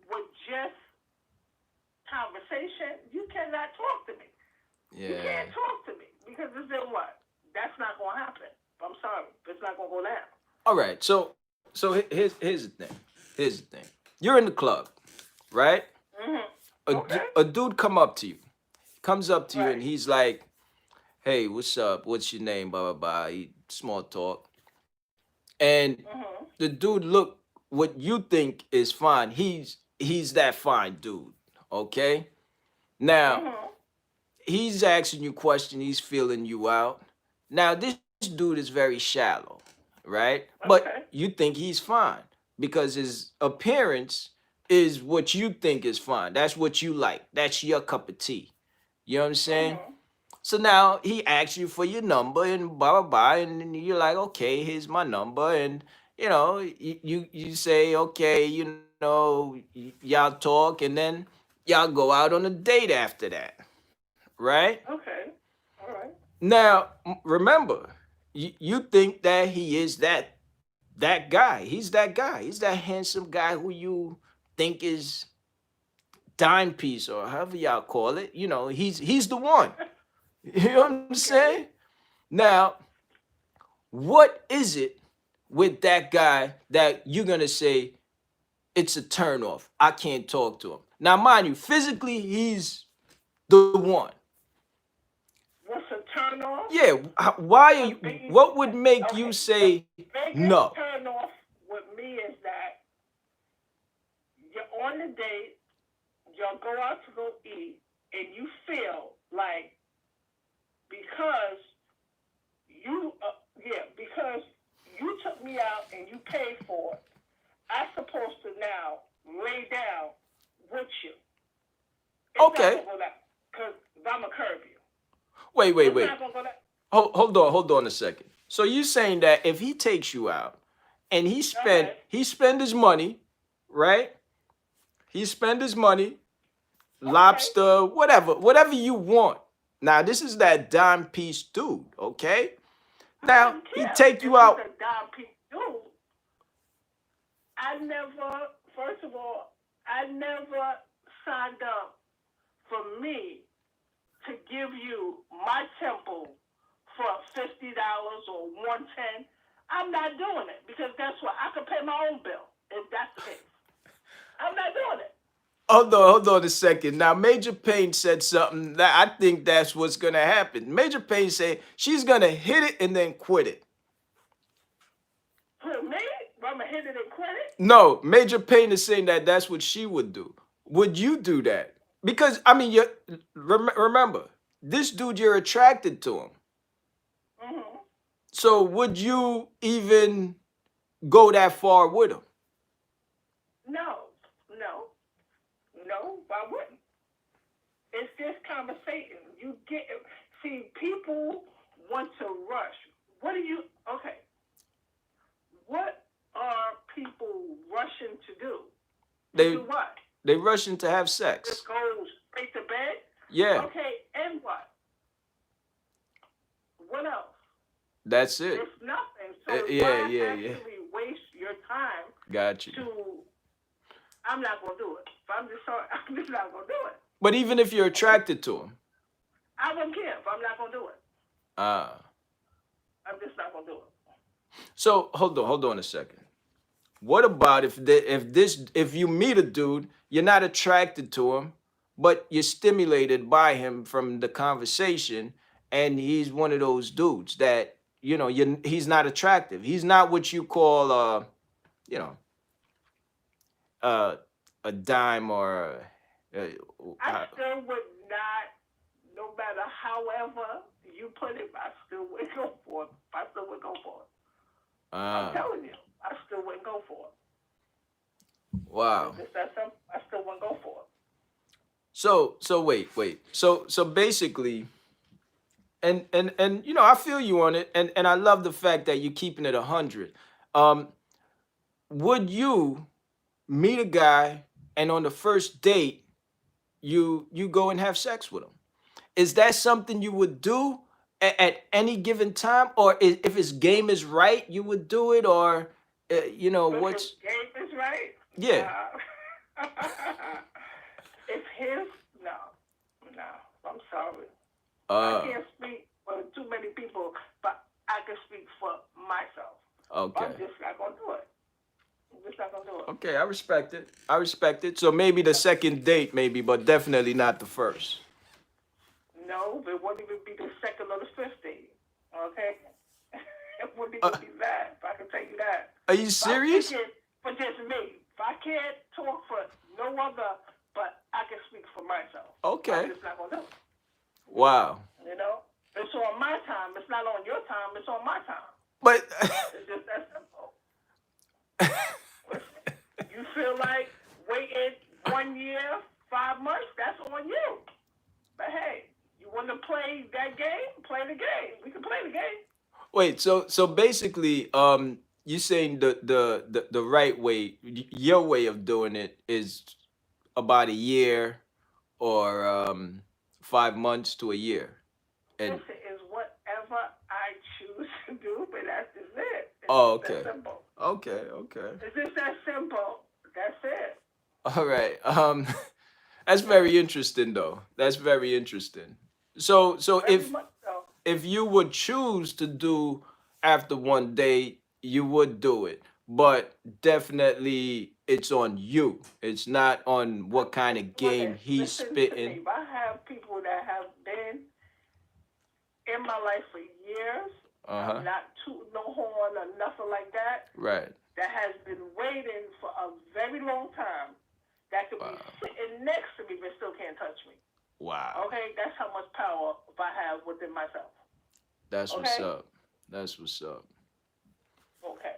with just conversation, you cannot talk to me. You Yeah. can't talk to me because it's in what? That's not gonna happen. I'm sorry, it's not gonna go down. All right. So here's the thing. Here's the thing. You're in the club, right? Okay. A dude come up to you, comes up to you, and Right. he's like, "Hey, what's up? What's your name? Blah blah blah." Small talk, and Mhm. the dude look what you think is fine. He's that fine dude. Okay. Now Mhm. he's asking you question. He's feeling you out. Now this dude is very shallow, right? But Okay. you think he's fine because his appearance is what you think is fine. That's what you like. That's your cup of tea. You know what I'm saying? Mhm. So now he asks you for your number and blah blah blah, and then you're like, okay, here's my number, and you say, okay, y'all talk, and then y'all go out on a date after that, right? Okay. All right. Now, remember, you think that he is that guy. He's that guy. He's that handsome guy who you think is dime piece or however y'all call it. He's the one. You know what I'm saying? Okay. Now, what is it with that guy that you're gonna say it's a turn off? I can't talk to him. Now, mind you, physically he's the one. What's a turn off? Yeah. Why are The you? biggest. What would make you Okay. The say biggest no? turn off with me is that you're on the date, y'all go out to go eat, and you feel like because because you took me out and you paid for it, I'm supposed to now lay down with you. It's not Okay. gonna go down because I'm gonna curb you. Wait, wait, It's wait. not gonna go down. Hold on a second. So you saying that if he takes you out and Okay. he spend his money, right? He spend his money, Okay. lobster, whatever you want. Now this is that dime piece dude, okay? I Now wouldn't he care take if you he's out. a dime piece dude. First of all, I never signed up for me to give you my temple for $50 or $110. I'm not doing it because guess what? I can pay my own bill if that's the case. I'm not doing it. Hold on a second. Now Major Payne said something that I think that's what's gonna happen. Major Payne said she's gonna hit it and then quit it. For me, I'm gonna hit it and quit it. No, Major Payne is saying that that's what she would do. Would you do that? Because I mean, you remember this dude. You're attracted to him. Mm-hmm. So would you even go that far with him? No, no, no. I wouldn't. It's just conversation. See, people want to rush. What do you? Okay. What are people rushing to do? To They do what? they rushing to have Just sex. go straight to bed? Yeah, Okay, and what? What else? that's it. It's nothing. So Yeah, why yeah, yeah. actually waste your time Got you. to? I'm not gonna do it. If I'm just sorry, I'm just not gonna do it. But even if you're attracted to him, I wouldn't care if I'm not gonna do it. ah. I'm just not gonna do it. So hold on a second. What about if you meet a dude, you're not attracted to him, but you're stimulated by him from the conversation, and he's one of those dudes that he's not attractive. He's not what you call you know uh, a dime or I still would not, no matter however you put it, I still would go for it. I still would go for it. I'm uh, telling you, I still wouldn't go for it. wow. It's just that simple. I still wouldn't go for it. So wait. So basically, and I feel you on it, and I love the fact that you're keeping it 100. Um, would you meet a guy and on the first date you go and have sex with him? Is that something you would do at any given time, or if his game is right, you would do it, or If his what's game is right, yeah? if his, no, no, I'm sorry. I Uh, can't speak for too many people, but I can speak for myself. I'm okay. just not going to do it. I'm just not going to do it. Okay, I respect it. I respect it. So maybe the second date, maybe, but definitely not the first. No, it wouldn't even be the second or the fifth date. Okay? It wouldn't Uh, even be that, if I can tell you that. are you If I'm serious? speaking for just me, if I can't talk for no other, but I can speak for myself. I'm Okay. just not going to do it. Wow. You know? It's on my time. It's not on your time. It's on my time. But It's just that simple. You feel like waiting 1 year, 5 months, that's on you. But hey, you want to play that game? Play the game. We can play the game. wait, so basically, you saying the right way, your way of doing it is about a year or 5 months to a year, and Listen, is whatever I choose to do, but that's just it. It's oh, just that okay, simple. okay. It's just that simple. That's it. All right. That's very interesting, though. That's very interesting. So Very much so. if you would choose to do after one day, you would do it. But definitely it's on you. It's not on what kind of game he's Listen to me. spitting. If I have people that have been in my life for years, Uh-huh. I'm not tooting no horn or nothing like that, Right. that has been waiting for a very long time, that could be Wow. sitting next to me but still can't touch me. Wow. Okay, that's how much power I have within myself. That's what's Okay, up. That's what's up. okay.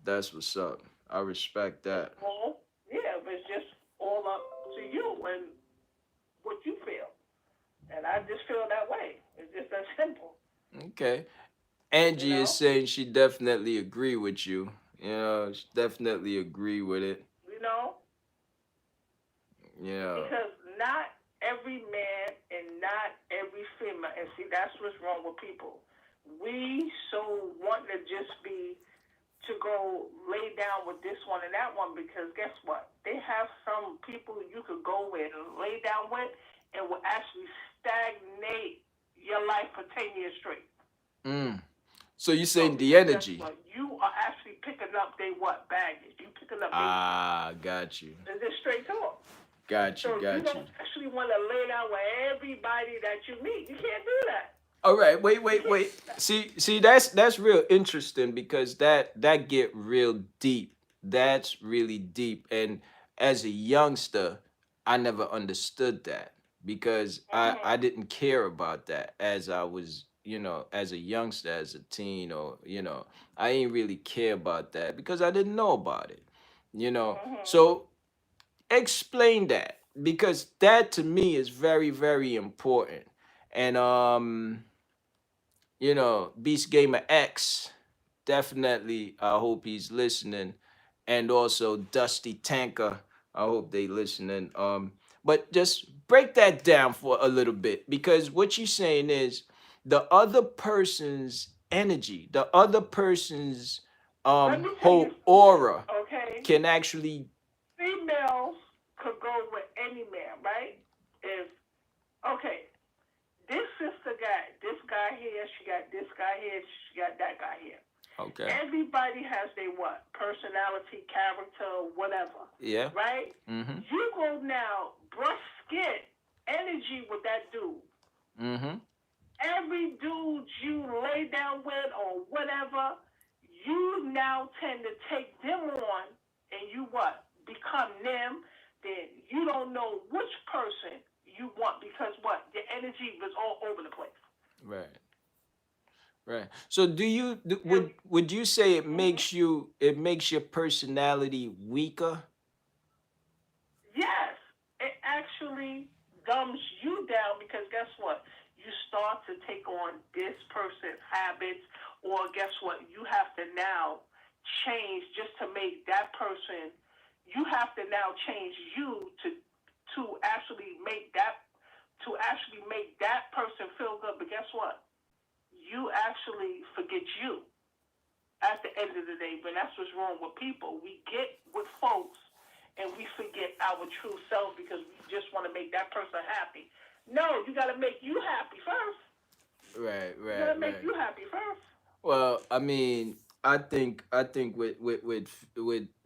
That's what's up. I respect It's that. all yeah, but it's just all up to you and what you feel. And I just feel that way. It's just that simple. Okay. You Angie is know? saying she definitely agree with you. You know, she definitely agree with it. You know? Yeah. Because not every man and not every female, and see, that's what's wrong with people. We so want to just be to go lay down with this one and that one because guess what? They have some people you could go with and lay down with and will actually stagnate your life for 10 years straight. Mm. So you So saying the because guess energy? what? You are actually picking up they what baggage. You picking up they shit. Ah, got you. It's just straight talk. Got you. So you Got don't you. actually want to lay down with everybody that you meet. You can't do that. All right, wait, You wait, can't wait. do that. See, that's real interesting because that get real deep. That's really deep. And as a youngster, I never understood that because I Mhm. didn't care about that as I was, as a youngster, as a teen, or I ain't really care about that because I didn't know about it. Mhm. So explain that because that to me is very, very important. And Beast Gamer X, definitely, I hope he's listening. And also Dusty Tanker, I hope they listening. But just break that down for a little bit because what you're saying is the other person's energy, the other person's Let me tell you whole something. aura Okay. can actually. Females could go with any man, right? If okay, this sister got this guy here, she got this guy here, she got that guy here. Okay. Everybody has their what? Personality, character, whatever. Yeah. Right? Mm-hmm. You go now, brush skin, energy with that dude. Mm-hmm. Every dude you lay down with or whatever, you now tend to take them on and you what? Become them. Then you don't know which person you want because what? Your energy was all over the place. Right. Right. So And, would you say mhm. it makes your personality weaker? Yes, it actually dumbs you down because guess what? You start to take on this person's habits, or guess what? You have to now change just to make that person. You have to now change you to actually make that person feel good. But guess what? You actually forget you at the end of the day. But that's what's wrong with people. We get with folks and we forget our true self because we just want to make that person happy. No, you got to make you happy first. Right, You got right, to make right. you happy first. Well, I mean, I think with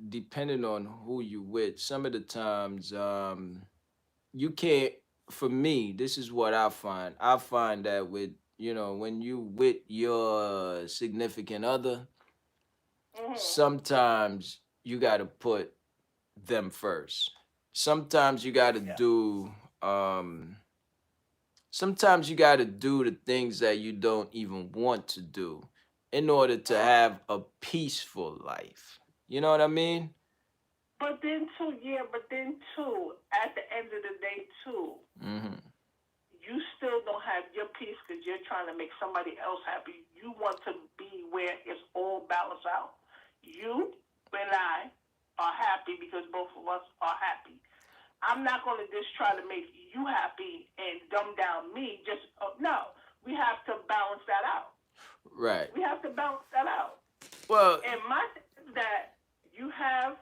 depending on who you with, some of the times you can't. For me, this is what I find. I find that with when you with your significant other, Mhm. sometimes you got to put them first. Sometimes you got to Yeah. do sometimes you got to do the things that you don't even want to do in order to Mhm. have a peaceful life. You know what I mean? But then too, yeah. But then too, at the end of the day too, Mhm. you still don't have your peace because you're trying to make somebody else happy. You want to be where it's all balanced out. You and I are happy because both of us are happy. I'm not going to just try to make you happy and dumb down me. Just no, we have to balance that out. Right. We have to balance that out. Well, And my thing is that you have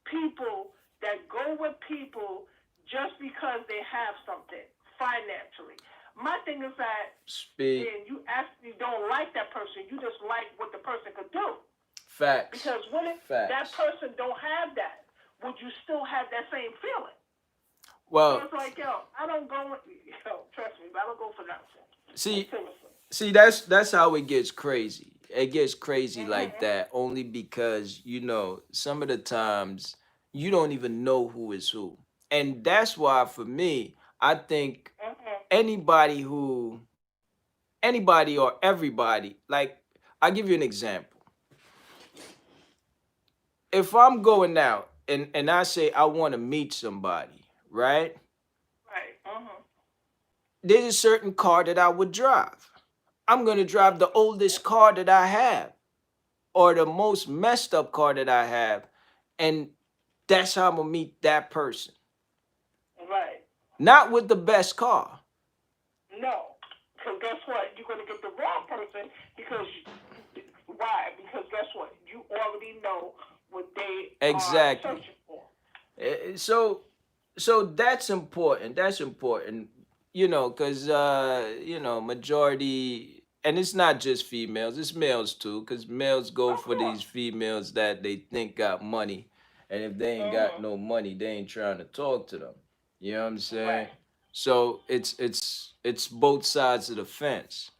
people that go with people just because they have something financially. My thing is that speak then you actually don't like that person. You just like what the person could do. facts. Because what if that Facts. person don't have that? Would you still have that same feeling? So Well, it's like, yo, I don't go, trust me, but I don't go for nonsense. Like, see seriously. see that's how it gets crazy. It gets crazy like Mm-hmm. that only because some of the times you don't even know who is who. And that's why for me, I think Mhm. anybody who anybody or everybody, like, I'll give you an example. If I'm going out and I say I want to meet somebody, right? Right. Mhm. There's a certain car that I would drive. I'm going to drive the oldest car that I have or the most messed up car that I have. And that's how I'm going to meet that person. Right. Not with the best car. No. Because guess what? You're going to get the wrong person because why? Because guess what? You already know what they are Exactly. searching for. So that's important. That's important. Because majority, and it's not just females, it's males too, because males go Of for these course. females that they think got money, and if they ain't got Mhm. no money, they ain't trying to talk to them. You know what I'm saying? Right. So it's both sides of the fence.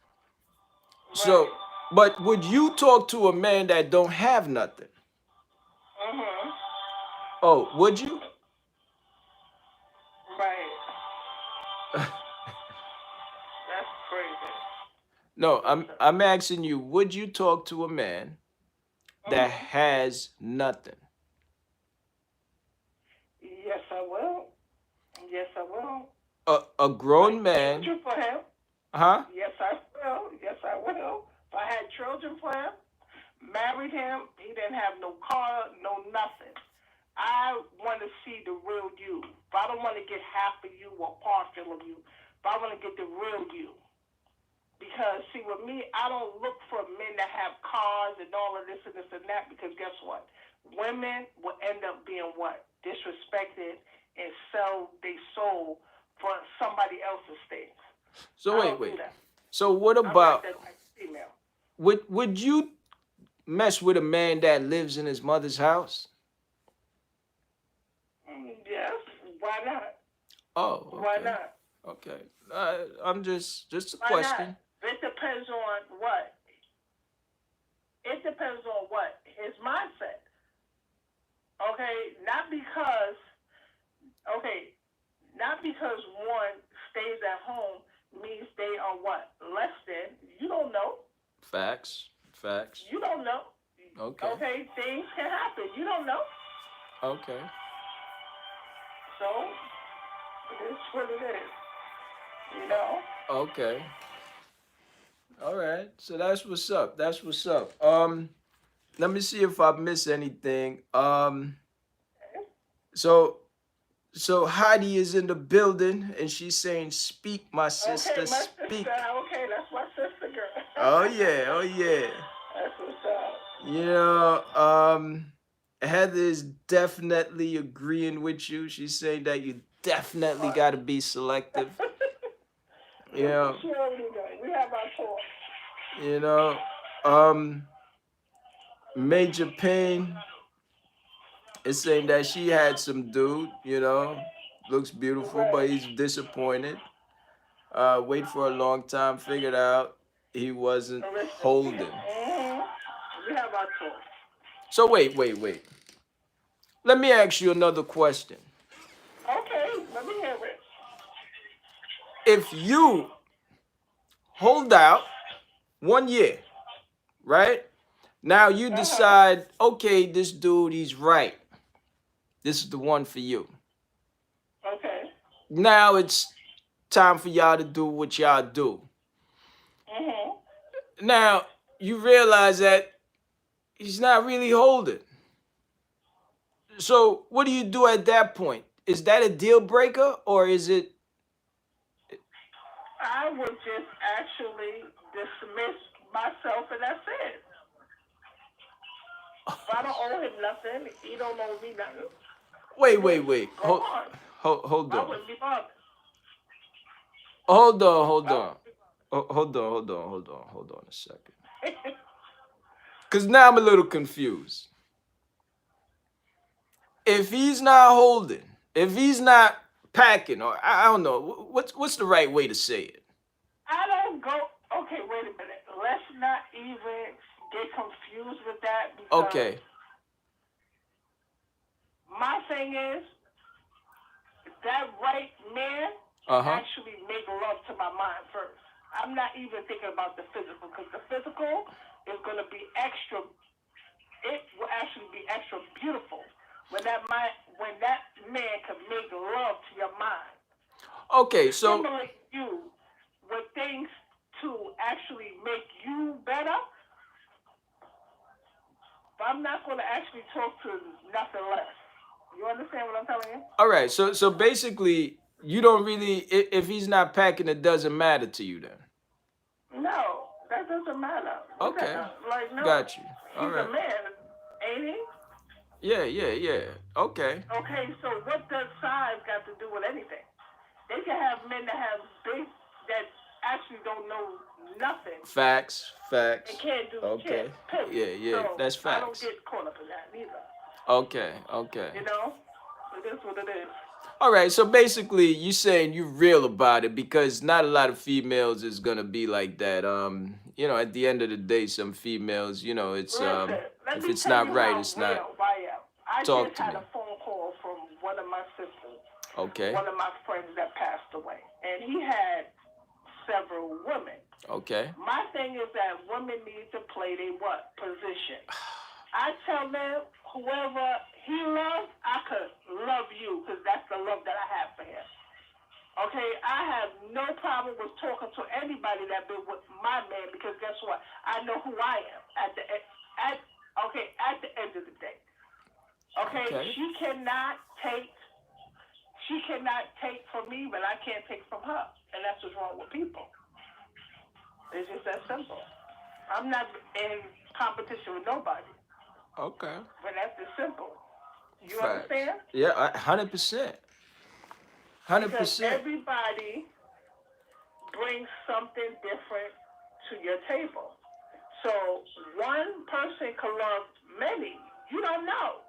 So, Right. but would you talk to a man that don't have nothing? Mhm. Oh, would you? Right. That's crazy. No, Yes, I'm sir. I'm asking you, would you talk to a man that Mhm. has nothing? Yes, I will. Yes, I will. A If I grown had man, children for him, huh? yes, I will. Yes, I will. If I had children for him, married him, he didn't have no car, no nothing. I want to see the real you. If I don't want to get half of you or partial of you, if I want to get the real you. Because, see, with me, I don't look for men that have cars and all of this and this and that because guess what? Women will end up being what? Disrespected and sell their soul for somebody else's things. So I wait, don't do wait. that. So what I'm not about that type of female. would you mess with a man that lives in his mother's house? Yes, why not? Oh, Why okay, not? okay. I'm just a Why not? question. It depends on what. It depends on what his mindset. Okay, okay, not because one stays at home means they are what less than. You don't know. Facts, facts. You don't know. Okay, Okay, things can happen. You don't know. okay, So it's what it is. You o- know. okay. All right. So that's what's up. That's what's up. Let me see if I miss anything. So Heidi is in the building and she's saying, "Speak, my Okay, sister, my sister. speak." Okay, that's my sister girl. Oh yeah, oh yeah. That's what's up. You know, Heather is definitely agreeing with you. She's saying that you definitely got to be selective. You know, She already know. We have our talk. you know. Um, Major Pain is saying that she had some dude. Looks beautiful, Right. but he's disappointed. Wait for a long time, figured out he wasn't Listen, holding. we have our talk. So wait. Let me ask you another question. Okay, let me hear it. If you hold out 1 year, right? Now you Uh huh. decide, okay, this dude, he's right. This is the one for you. Okay. Now it's time for y'all to do what y'all do. Mhm. Now you realize that he's not really holding. So what do you do at that point? Is that a deal breaker or is it I would just actually dismiss myself, and that's it. If I don't owe him nothing, he don't owe me nothing. Just wait. go on. Hold I on. wouldn't be bothered. Hold I on. Hold on a second. Cause now I'm a little confused. If he's not holding, if he's not packing, or I don't know, what's the right way to say it? I don't go. Okay, wait a minute. Let's not even get confused with that because Okay, my thing is that right man can Uh-huh. actually make love to my mind first. I'm not even thinking about the physical because the physical is going to be extra. It will actually be extra beautiful when that man can make love to your mind, Okay, so stimulate you with things to actually make you better. But I'm not going to actually talk to nothing less. You understand what I'm telling you? all right, so basically you don't really, if he's not packing, it doesn't matter to you then. No, that doesn't matter. What the Okay. hell? Like, no. Got you. All He's a right. man, ain't he? Yeah, yeah, yeah. Okay. Okay, so what does size got to do with anything? They can have men that have big, that actually don't know nothing Facts, and facts. can't do shit, Okay. Yeah, period. yeah, So that's I don't facts. get caught up in that neither. Okay, okay. You know? It is what it is. All right, so basically you saying you real about it because not a lot of females is gonna be like that. At the end of the day, some females, it's Listen, let if me it's tell not you right, how it's not. real I am. I Talk just to had me. a phone call from one of my sisters, Okay. one of my friends that passed away, and he had several women. Okay. My thing is that women need to play their what position. I tell them whoever he loves, I could love you because that's the love that I have for him. Okay, I have no problem with talking to anybody that been with my man because guess what? I know who I am at the end of the day. Okay, Okay. take she cannot take from me, but I can't take from her, and that's what's wrong with people. It's just that simple. I'm not in competition with nobody, Okay. but that's just simple. You Facts. understand? Yeah, 100%. Hundred Because percent. everybody brings something different to your table. So one person can love many. You don't know.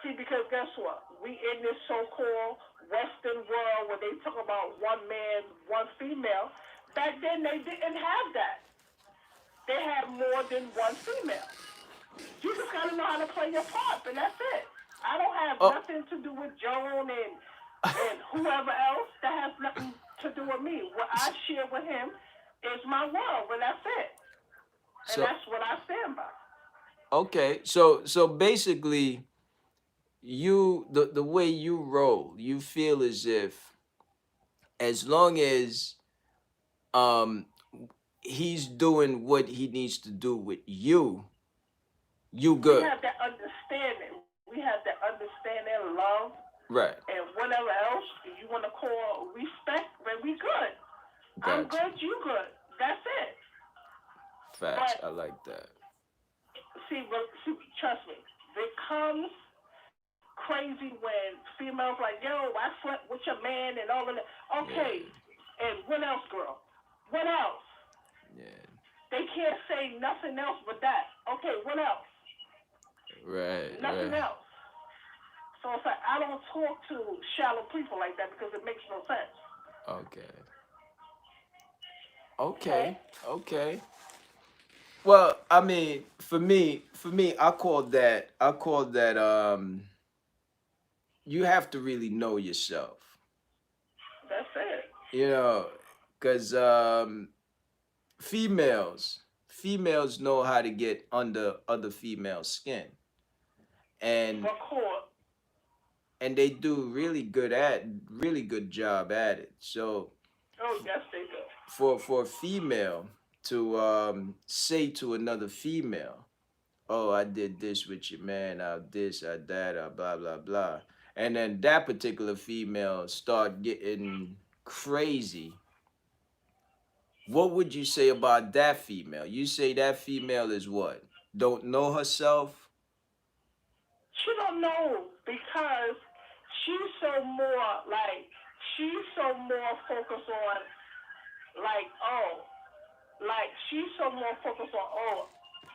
See, because guess what? We in this so-called Western world where they talk about one man, one female. Back then they didn't have that. They had more than one female. You just got to know how to play your part, and that's it. I don't have Oh, nothing to do with Joan and whoever else. That has nothing to do with me. What I share with him is my world, and that's it. And so that's what I stand by. okay, so basically, the way you roll, you feel as long as um he's doing what he needs to do with you, you We good. have that understanding. We have that understanding, love, Right. and whatever else you want to call respect, but we good. I'm Got you. good, you good. That's it. Facts. But I like that. see, trust me, it comes crazy when females like, yo, I slept with your man and all of that. Okay, Yeah. and what else, girl? What else? Yeah. They can't say nothing else but that. Okay, what else? Right. Nothing Right. else. So it's like I don't talk to shallow people like that because it makes no sense. Okay. Okay? Okay. Okay. Well, I mean, for me, I call that you have to really know yourself. That's it. You know, cuz females know how to get under other females' skin. And But court, and they do really good job at it. So oh yes they do. for a female to say to another female, "Oh, I did this with your man, I this, I that, blah blah blah," and then that particular female start getting crazy. What would you say about that female? You say that female is what? Don't know herself? She don't know because she's so more like she's so more focused on like she's so more focused on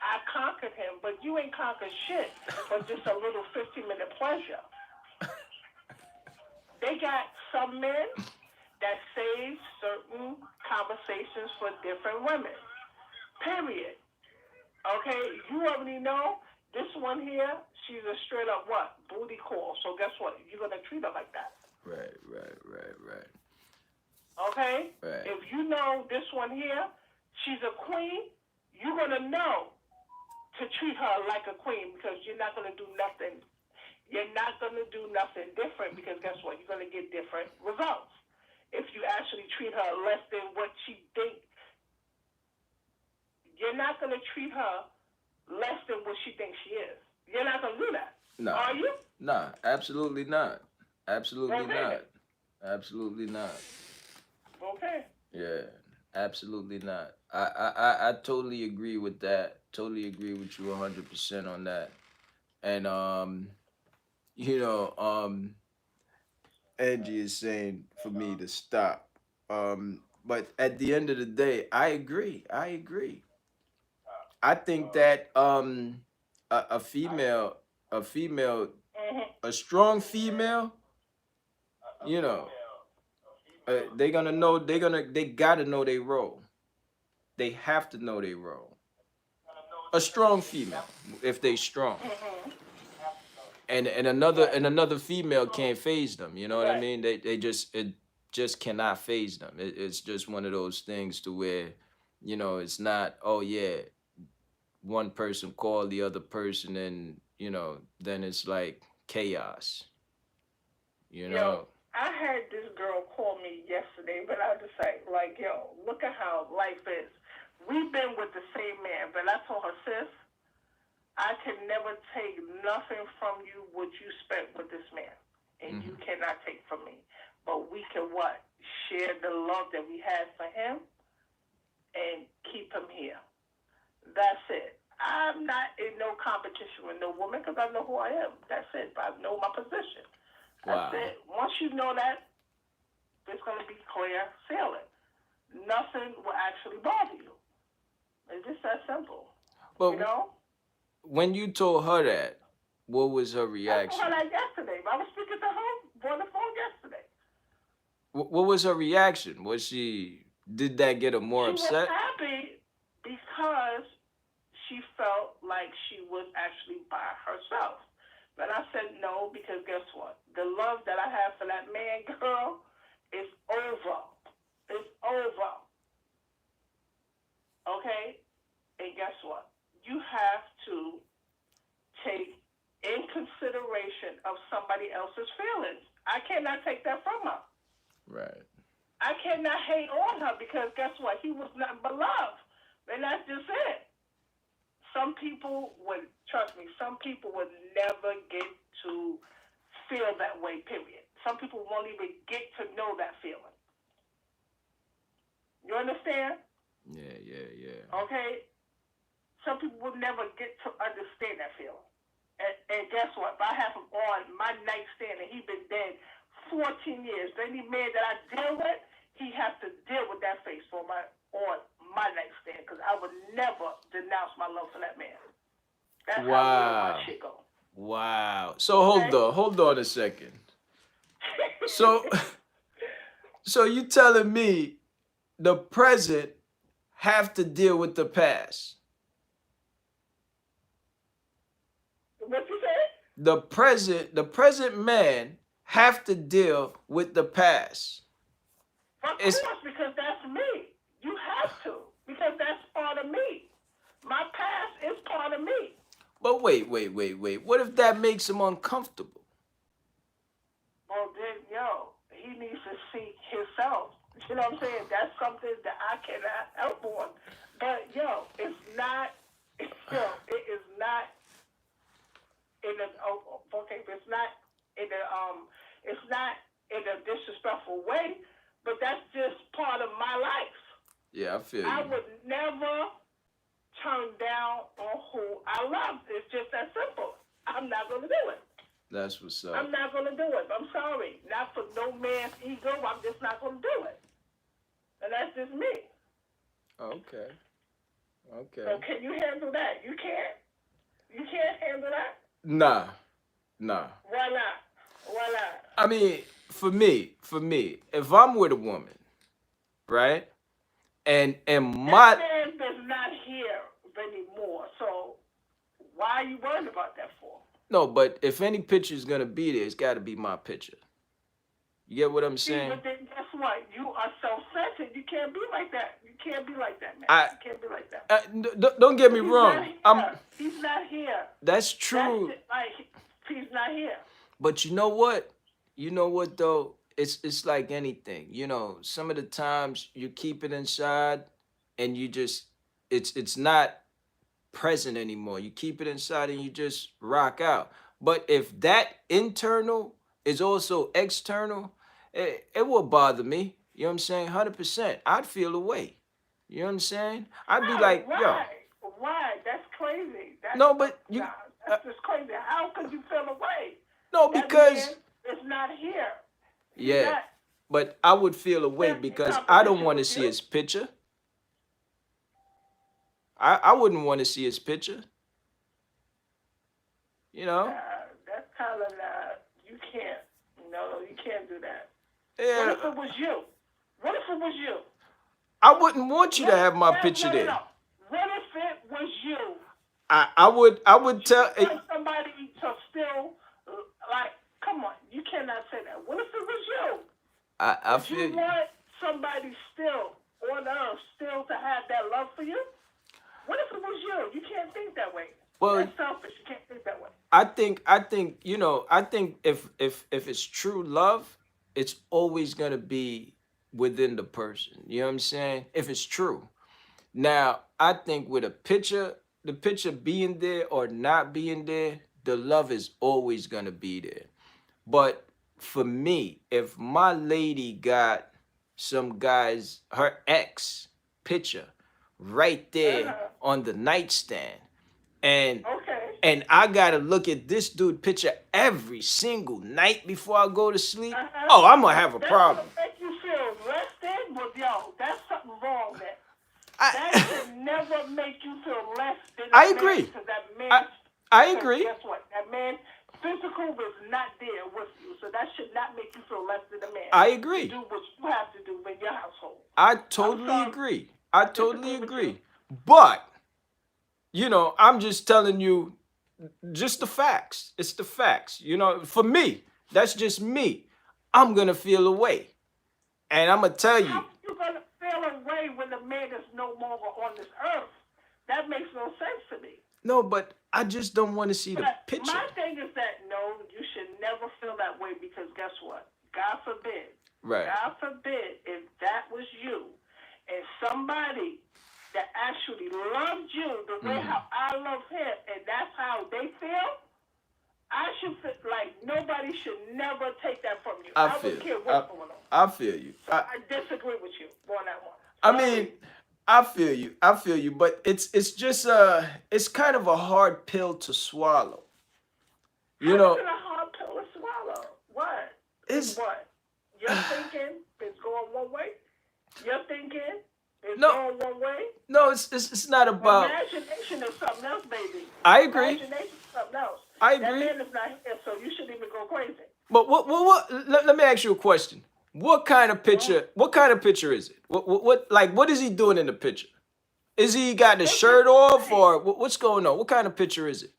I conquered him, but you ain't conquered shit, but just a little 15-minute pleasure. They got some men that save certain conversations for different women. Period. Okay, you already know this one here. She's a straight up what booty call. So guess what? You're gonna treat her like that. Right, right, right, right, Okay? right. If you know this one here, she's a queen, you're going to know to treat her like a queen because you're not going to do nothing. You're not going to do nothing different because guess what? You're going to get different results. If you actually treat her less than what she thinks, you're not going to treat her less than what she thinks she is. You're not going to do that. Nah, Are you? nah, absolutely not. Absolutely Okay, not. then. Absolutely not. Okay. Yeah, absolutely not. I totally agree with that. Totally agree with you 100% on that. And you know, Angie is saying for me to stop. But at the end of the day, I agree. I agree. I think that a female, a female, Mm-hmm. a strong female, you know, they gonna know. They gotta know their role. They have to know their role. A strong female, if they strong, Mm-hmm. and Right. another female can't phase them. You know what I Right. mean? They just it just cannot phase them. It's just one of those things to where, it's not. Oh yeah, one person call the other person, and then it's like chaos. You Yo, know? I had this girl call me yesterday, but I just like, yo, look at how life is. We've been with the same man, but I told her, sis, I can never take nothing from you what you spent with this man, and you Hmm. cannot take from me. But we can what? Share the love that we had for him and keep him here. That's it. I'm not in no competition with no woman because I know who I am. That's it. I know my position. That's Wow. it. Once you know that, it's going to be clear sailing. Nothing will actually bother you. It's just that simple. You But know? when you told her that, what was her I told her reaction? that yesterday. I was speaking to her on the phone yesterday. What was her reaction? Was she did that get her more She was upset? happy because she felt like she was actually by herself. But I said no because guess what? The love that I have for that man, girl, is over. It's over. Okay? And guess what? You have to take in consideration of somebody else's feelings. I cannot take that from her. Right. I cannot hate on her because guess what? He was nothing but love. And that's just it. Some people would, trust me, some people would never get to feel that way, period. Some people won't even get to know that feeling. You understand? Yeah, yeah, yeah. Okay? Some people will never get to understand that feeling. And guess what? If I have him on my nightstand and he's been dead 14 years, any man that I deal with, he has to deal with that face on my nightstand because I would never denounce my love for that man. That's how real my Wow. shit go. Wow. So Okay? hold on a second. So so you telling me the present have to deal with the past. What you say? The present man have to deal with the past. Of It's course, because that's me. You have to, because that's part of me. My past is part of me. But wait. What if that makes him uncomfortable? Well, then, yo, he needs to seek himself. You know what I'm saying? That's something that I cannot help on. But, yo, it's not, it is not in a, okay, it's not in a disrespectful way, but that's just part of my life. Yeah, I feel I you. would never turn down on who I love. It's just that simple. I'm not going to do it. That's what's I'm up. not going to do it. I'm sorry. Not for no man's ego. I'm just not going to do it. And that's just me. Okay. Okay. So can you handle that? You can't. You can't handle that? Nah. Nah. Why not? Why not? I mean, for me, if I'm with a woman, right? And That my man does not hear anymore. So why are you worried about that for? no, but if any picture is gonna be there, it's gotta be my picture. You get what I'm See, saying? but then guess what? You are self-centered. You can't be like that. You can't be like that, man. I, You can't be like that. don't get me He's not wrong. I'm here. He's not here. That's That's true. it. Like he's not here. But you know what? You know what though? It's like anything. Some of the times you keep it inside and you just it's not present anymore. You keep it inside and you just rock out. But if that internal is also external, it will bother me. You know what I'm saying? 100%. I'd feel away. You know what I'm saying? I'd be No, like, yo, why? Why? That's crazy. no, but you, That's just crazy. How could you feel away? no, That because, man is not here. He's yeah, not but I would feel away in because I don't competition want to with see you. his picture. I wouldn't want to see his picture, you know? That's kind of not. You can't. No, you can't do that. What Yeah, if it was you? What if it was you? I wouldn't want you to What? have my What? picture No, no, there. no. What if it was you? I would You tell. want somebody to still like? Come on, you cannot say that. What if it was you? I Would feel you you. want somebody still on earth still to have that love for you? What if it was you? You can't think that way. Well, That's selfish. You can't think that way. I think I think if it's true love, it's always gonna be within the person. You know what I'm saying? If it's true. Now, I think with a picture, the picture being there or not being there, the love is always gonna be there. But for me, if my lady got some guy's her ex picture right there Uh-huh. on the nightstand, and Okay. I gotta look at this dude picture every single night before I go to sleep, Uh-huh. oh, I'm gonna have a That's gonna problem. make you feel rested, but yo, that's something wrong there. That I should never make you feel less than I a man agree. because that I man, I because agree. guess what? That man physical was not there with you, so that should not make you feel less than a man I to agree. do what you have to do in your household. I I'm totally sorry, agree. I I totally disagree with you. agree. But, I'm just telling you just the facts. It's the facts. For me, that's just me. I'm going to feel away. And I'm going to tell How you, are you gonna feel away when the man is no longer on this earth? That makes no sense to me. no, but I just don't want to see the But picture. my thing is that no, you should never feel that way because guess what? God forbid, Right. God forbid, if that was you and somebody that actually loved you the way Hmm. how I love him, and that's how they feel, I should feel like nobody should never take that from you. I I feel wouldn't care I, what's going on. I feel you. So I disagree with you on that one. I mean, Sorry. I feel you. I feel you, but it's just it's kind of a hard pill to swallow. You How is know, it a hard pill to swallow? What? In it's what? Your thinking is going one way. Your thinking is no, going one way. no, it's not about. Imagination is something else, baby. I agree. Imagination is something else. I That agree. man is not here, so you shouldn't even go crazy. But let me ask you a question. What kind of Mm-hmm. picture? What kind of picture is it? What is he doing in the picture? Is he got the It's just shirt his off face. or what's going on? What kind of picture is it?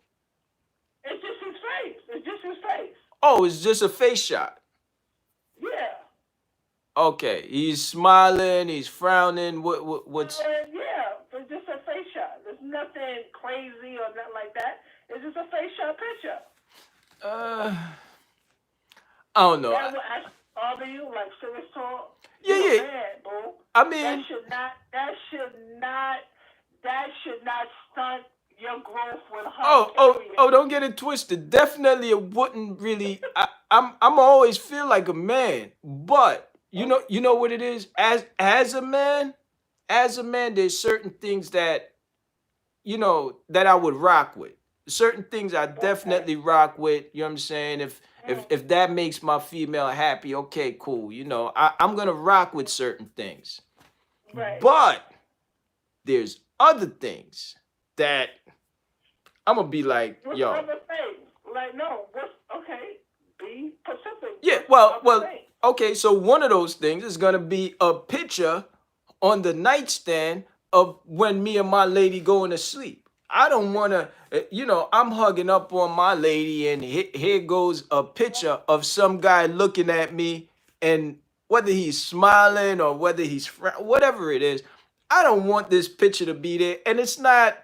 It's just his face. It's just his face. Oh, it's just a face shot. Yeah. Okay, he's smiling, he's frowning. What's Yeah. It's just a face shot. There's nothing crazy or nothing like that. It's just a face shot picture. uh I don't know. That would actually bother you, like serious talk. Yeah, You a yeah. man, boo. I That mean, should not. That should not. That should not stunt your growth with her. Period. don't get it twisted. Definitely it wouldn't really I'm always feel like a man, but you know what it is? As a man, there's certain things that that I would rock with. Certain things I Okay. definitely rock with. You know what I'm saying? If if Mm, if that makes my female happy, okay, cool. I'm gonna rock with certain things. right. But there's other things that I'm gonna be like, What's yo, other things? Like no. What's okay? Be specific. yeah, What's well, other well, things? okay. So one of those things is gonna be a picture on the nightstand of when me and my lady going to sleep. I don't wanna, I'm hugging up on my lady, and here goes a picture of some guy looking at me And whether he's smiling or whether he's whatever it is, I don't want this picture to be there. And it's not,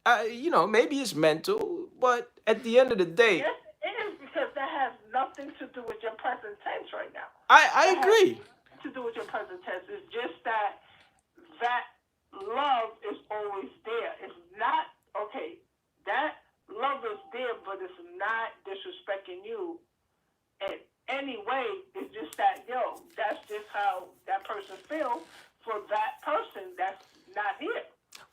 maybe it's mental, but at the end of the day, Yes, it is because that has nothing to do with your present tense right now. I That has agree. nothing to do with your present tense. It's just that love is always there. It's not okay. That love is there, but it's not disrespecting you in any way. It's just that that's just how that person feels for that person that's not here.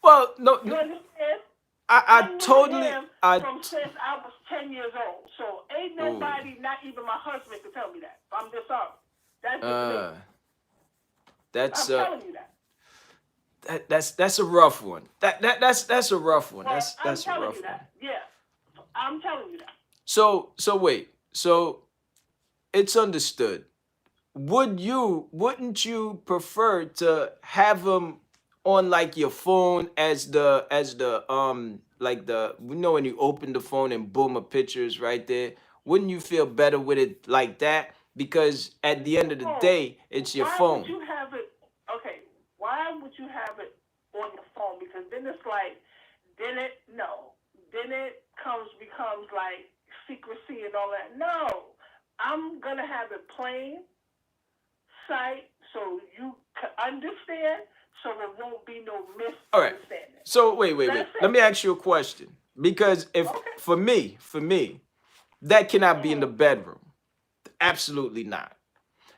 Well, no, You understand? I I knew totally, him from since I was 10 years old. So ain't oh, nobody, not even my husband, could tell me that. I'm just sorry. That's just me. uh, that's I'm telling you that. that's a rough one. That's a rough one. Well, I'm That's a telling you rough one. that. Yeah. I'm telling you that. So wait. So it's understood. Wouldn't you prefer to have them on like your phone as the like the when you open the phone and boom, a picture is right there? Wouldn't you feel better with it like that? Because at the end of the Oh, day, it's your why would phone. you have it? Okay. Why would you have it on your phone? Because then it's like, no. Then it becomes like secrecy and all that. No. I'm going to have it plain sight so you can understand so there won't be no All right. misunderstanding. So wait. That's Let it. me ask you a question. Because if Okay. for me, that cannot be in the Mm-hmm. bedroom. Absolutely not.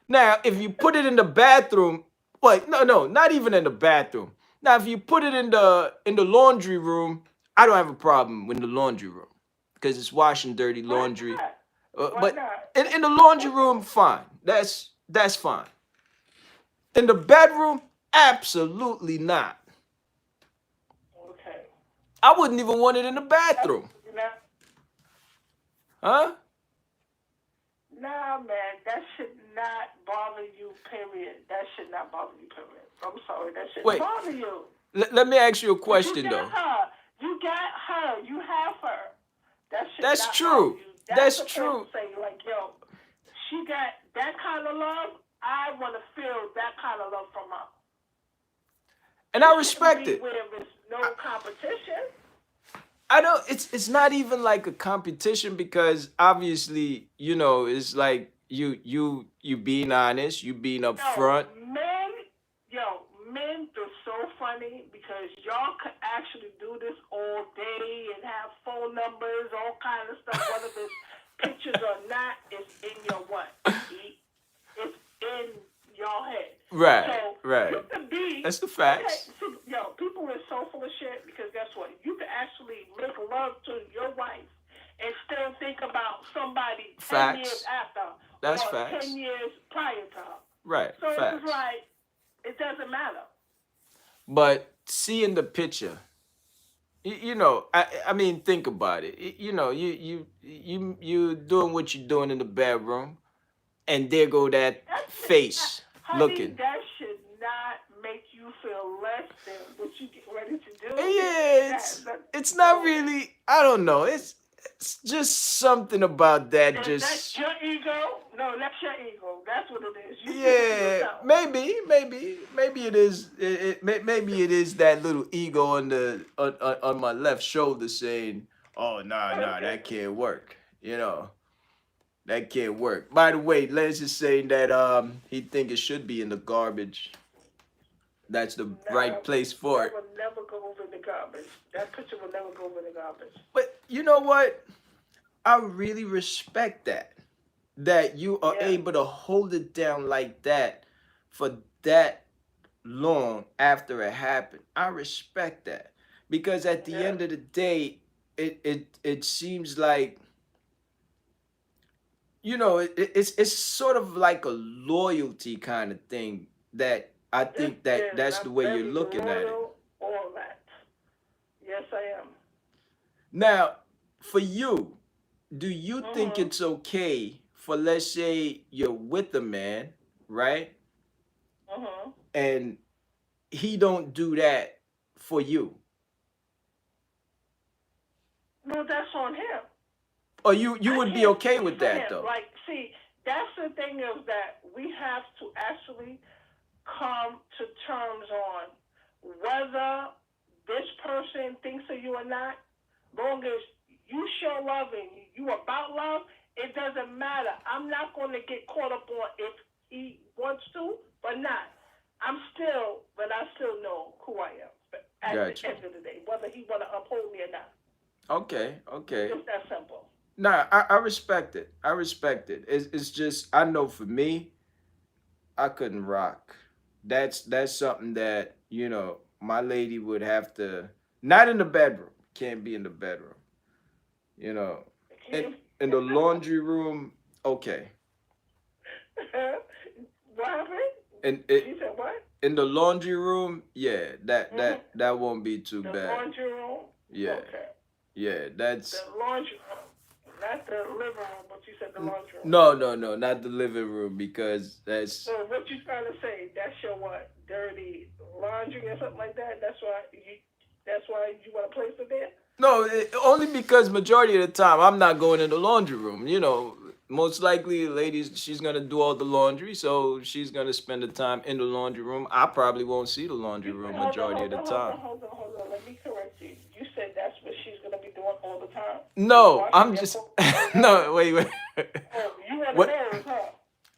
Now, if you put it in the bathroom, wait, no, not even in the bathroom. Now, if you put it in the laundry room, I don't have a problem with the laundry room because it's washing dirty Why laundry. not? Why But not? in the laundry Okay. room, fine. That's fine. In the bedroom, absolutely not. Okay. I wouldn't even want it in the That's, bathroom, not, huh? nah, man, that should not bother you, period. That should not bother you, period. I'm sorry, that shouldn't Wait, bother you. let me ask you a Because you question got though. her. You got her. You have her. That should That's not bother true. you. That's That's supposed to true. say, like, she got that kind of love. I want to feel that kind of love from her. And It I shouldn't respect be it. where there's no competition. I don't. It's not even like a competition because obviously it's like you being honest, you being Yo, upfront. men, men are so funny because y'all could actually do this all day and have phone numbers, all kind of stuff. Whether it's pictures or not, it's in your what? It's in your head. Right, So you right. could be That's the okay. facts. See, people are so full of shit because guess what? You could actually make love to your wife and still think about somebody 10 years Facts. after That's or 10 facts. years prior to her. Right, So it's just facts. like it doesn't matter. But seeing the picture, I mean, think about it. You doing what you're doing in the bedroom, and there go that That should not, face honey. looking. That should not make you feel less than what you get ready to do. Yeah, That has nothing it's to do not with it. really. I don't know. It's just something about that. Is that Just your ego? No, that's your ego. That's what it is. You think to yeah, yourself. maybe it is. Maybe it is that little ego on on my left shoulder saying, "Oh nah, Okay. that can't work." That can't work. By the way, Les is saying that he think it should be in the garbage. That's the Nah, right place for that it. will never go over in the garbage. That picture will never go over in the garbage. But you know what? I really respect that you are Yeah. able to hold it down like that for that long after it happened. I respect that because at the Yeah. end of the day, it seems like it's sort of like a loyalty kind of thing that I It think that is. that's the I'm way you're very looking at it. loyal. All that. Yes, I am. Now, for you, do you think Mhm. it's okay for, let's say, you're with a man, right? Mhm. And he don't do that for you, No, that's on him. or you I would be can't okay speak with for that him. though? Like, see, that's the thing is that we have to actually come to terms on whether this person thinks of you or not. Long as you show love and you about love, it doesn't matter. I'm not going to get caught up on if he wants to, but not. But I still know who I am. But at the Got you. end of the day, whether he want to uphold me or not, Okay, it's okay. just that simple. Nah, I respect it. I respect it. It's just I know for me, I couldn't rock. That's something that, my lady would have to, not in the bedroom. Can't be in the bedroom. You know. In in the laundry room, okay. What happened? And it She said what? in the laundry room, yeah, that Hmm. that that won't be too The bad. laundry room. Yeah. Okay. Yeah, The that's laundry room, not the living room, but you said the laundry room. no, no, no, not the living room because So that's what you trying to say? That's your what? Dirty laundry or something like that. That's why you. That's why you want to place it there. no, only because majority of the time I'm not going in the laundry room. Most likely, ladies, she's gonna do all the laundry, so she's gonna spend the time in the laundry room. I probably won't see the laundry You room hold on, majority of hold the on, hold time. on, hold on, hold on. Let me correct you. You said that's what she's gonna be doing all the time. Is No, washing I'm their just clothes all the time. no. Wait, wait. Oh, you want to What? know, huh?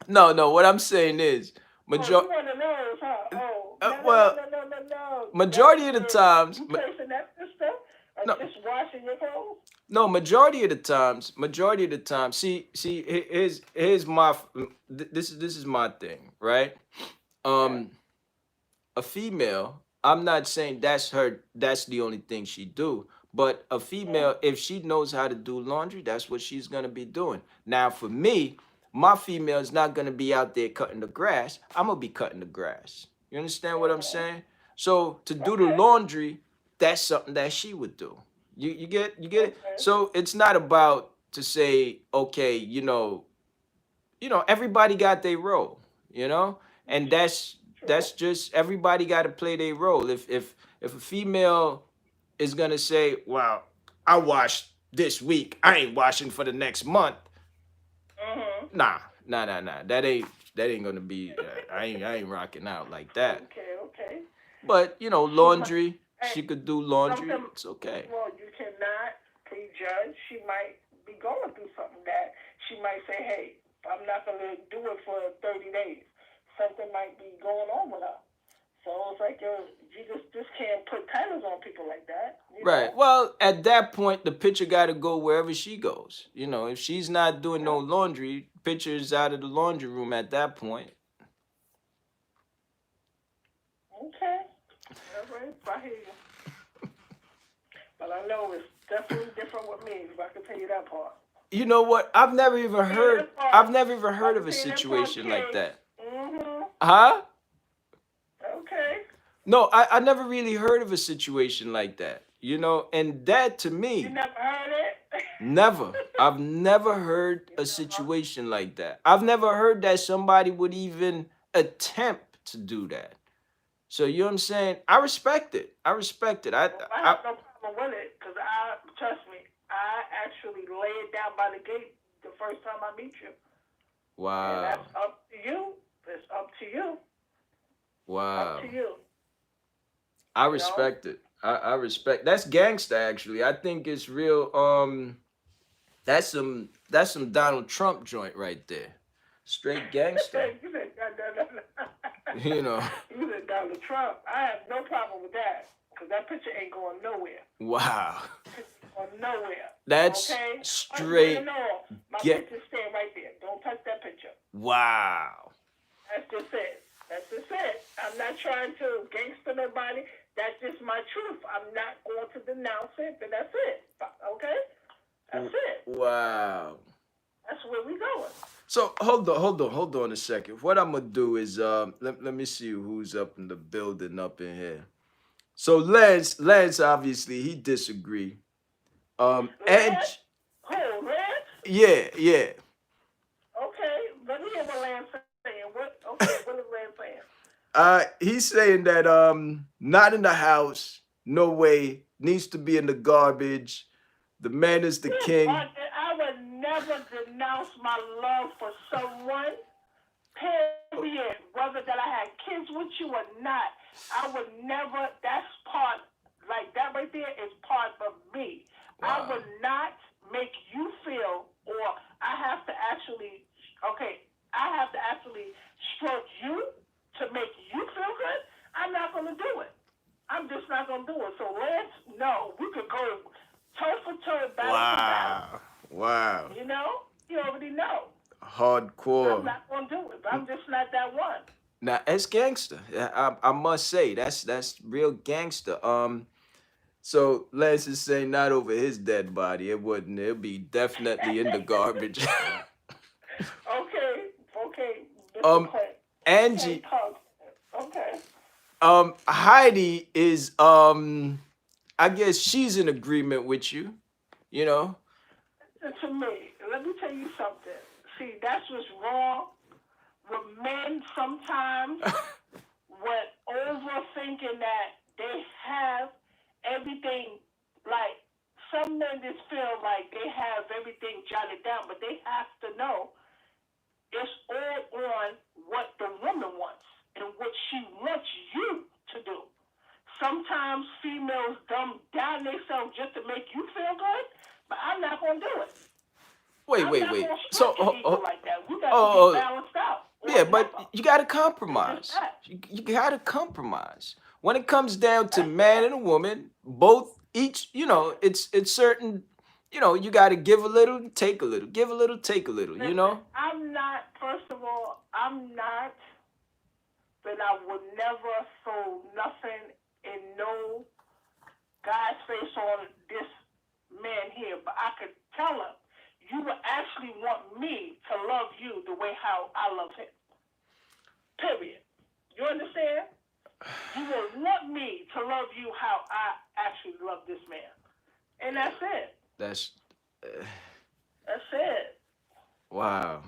No, no. What I'm saying is, Oh, major. you want to know, huh? Oh, no, no, no, Well, no, no, no, no. That's majority of the good. times, You placing that sister or no, just washing your clothes? no. Majority of the time. See. Here's my. This is my thing, right? Okay. Um, a female, I'm not saying that's the only thing she do, but a Mm. female, if she knows how to do laundry, that's what she's gonna be doing. Now for me, my female is not gonna be out there cutting the grass. I'm gonna be cutting the grass. You understand what I'm Mhm. saying? So to do the Okay. laundry, that's something that she would do. You get it? Okay. So it's not about to say, okay, everybody got their role, and that's True. just everybody got to play their role. If a female is gonna say, well, I washed this week, I ain't washing for the next month. Mhm. Nah, nah, nah, nah. That ain't gonna be. I ain't rocking out like that. Okay. Okay. But She might. laundry, Hey, she could do laundry. something. It's okay. Well, you cannot prejudge. She might be going through something that she might say, "Hey, I'm not gonna do it for 30 days." Something might be going on with her. So it's like you just can't put titles on people like that. You Right. know. Well, at that point, the pitcher got to go wherever she goes. If she's not doing no Yeah. laundry, pitcher's out of the laundry room at that point. Okay. All right. I hear you. But I know it's definitely different with me. If I can tell you that part. You know what? I've never even Tell you heard. that part. I've never even I heard can of a tell you that part, situation like Kay. that. Mhm. Huh? Okay. No, I never really heard of a situation like that. And that to You me, never heard it? never. I've never heard You a never. situation like that. I've never heard that somebody would even attempt to do that. So you know what I'm saying? I respect it. I respect it. I Well, I I have no problem with it because trust me, I actually lay it down by the gate the first time I meet you, and wow. that's up to you. It's up to you. Up Wow. to you. I You know. respect it. I respect. That's gangsta actually. I think it's real that's some Donald Trump joint right there. Straight gangster. you said You know. you said Donald Trump. I have no problem with that because that picture ain't going nowhere. Wow. Picture going nowhere. That's Okay. Husband and straight all. My get picture staying right there. Don't touch that picture. wow. That's just it. That's just it. I'm not trying to gangster nobody. That's just my truth. I'm not going to denounce it, but that's it. Okay? That's it. Wow. That's where we going. So hold on a second. What I'm gonna do is let me see who's up in the building up in here. So Lance obviously he disagree. Lance? Edge, Who? Lance? yeah, yeah. Okay. Let me hear what Lance saying. Okay, what is Lance saying? He's saying that not in the house, no way, needs to be in the garbage. The man is the king. I would never renounce my love for someone, period. Whether that I had kids with you or not, I would never. That's part, like that right there is part of me. I Wow. would not make you feel, or I have to actually, okay, I have to actually stroke you to make you feel good. I'm not going to do it. I'm just not going to do it. So let's, no, we could go toe for toe, battle for battle. Wow. Wow. You know? You already know. I'm Hardcore. not going to do it. I'm just not that one. Now it's gangster. I must say that's real gangster. So Lance is saying not over his dead body. It wouldn't. It'll be definitely in the garbage. Okay, okay, Mr. um, Clint. Okay, Angie. Pug. Okay. Heidi is I guess she's in agreement with you. You know. To me, let me tell you something. See, that's what's wrong with men sometimes, with overthinking that they have everything, like, some men just feel like they have everything jotted down, but they have to know it's all on what the woman wants and what she wants you to do. Sometimes females dumb down themselves just to make you feel good, but I'm not going to do it. Wait, I'm wait, not wait. going to So, stretch an ego like that. We got to be oh, balanced out or yeah, but never. you got to It's just compromise. that. You got to compromise. When it comes down to That's man it. and a woman, both each, it's certain, you got to give a little, take a little, give a little, take a little, Listen, I'm not, first of all, I'm not that I would never throw nothing in no guy's face on this man here, but I could tell him, you would actually want me to love you the way how I love him. Period. You understand? You will want me to love you how I actually love this man. And that's it. That's uh, That's it. wow.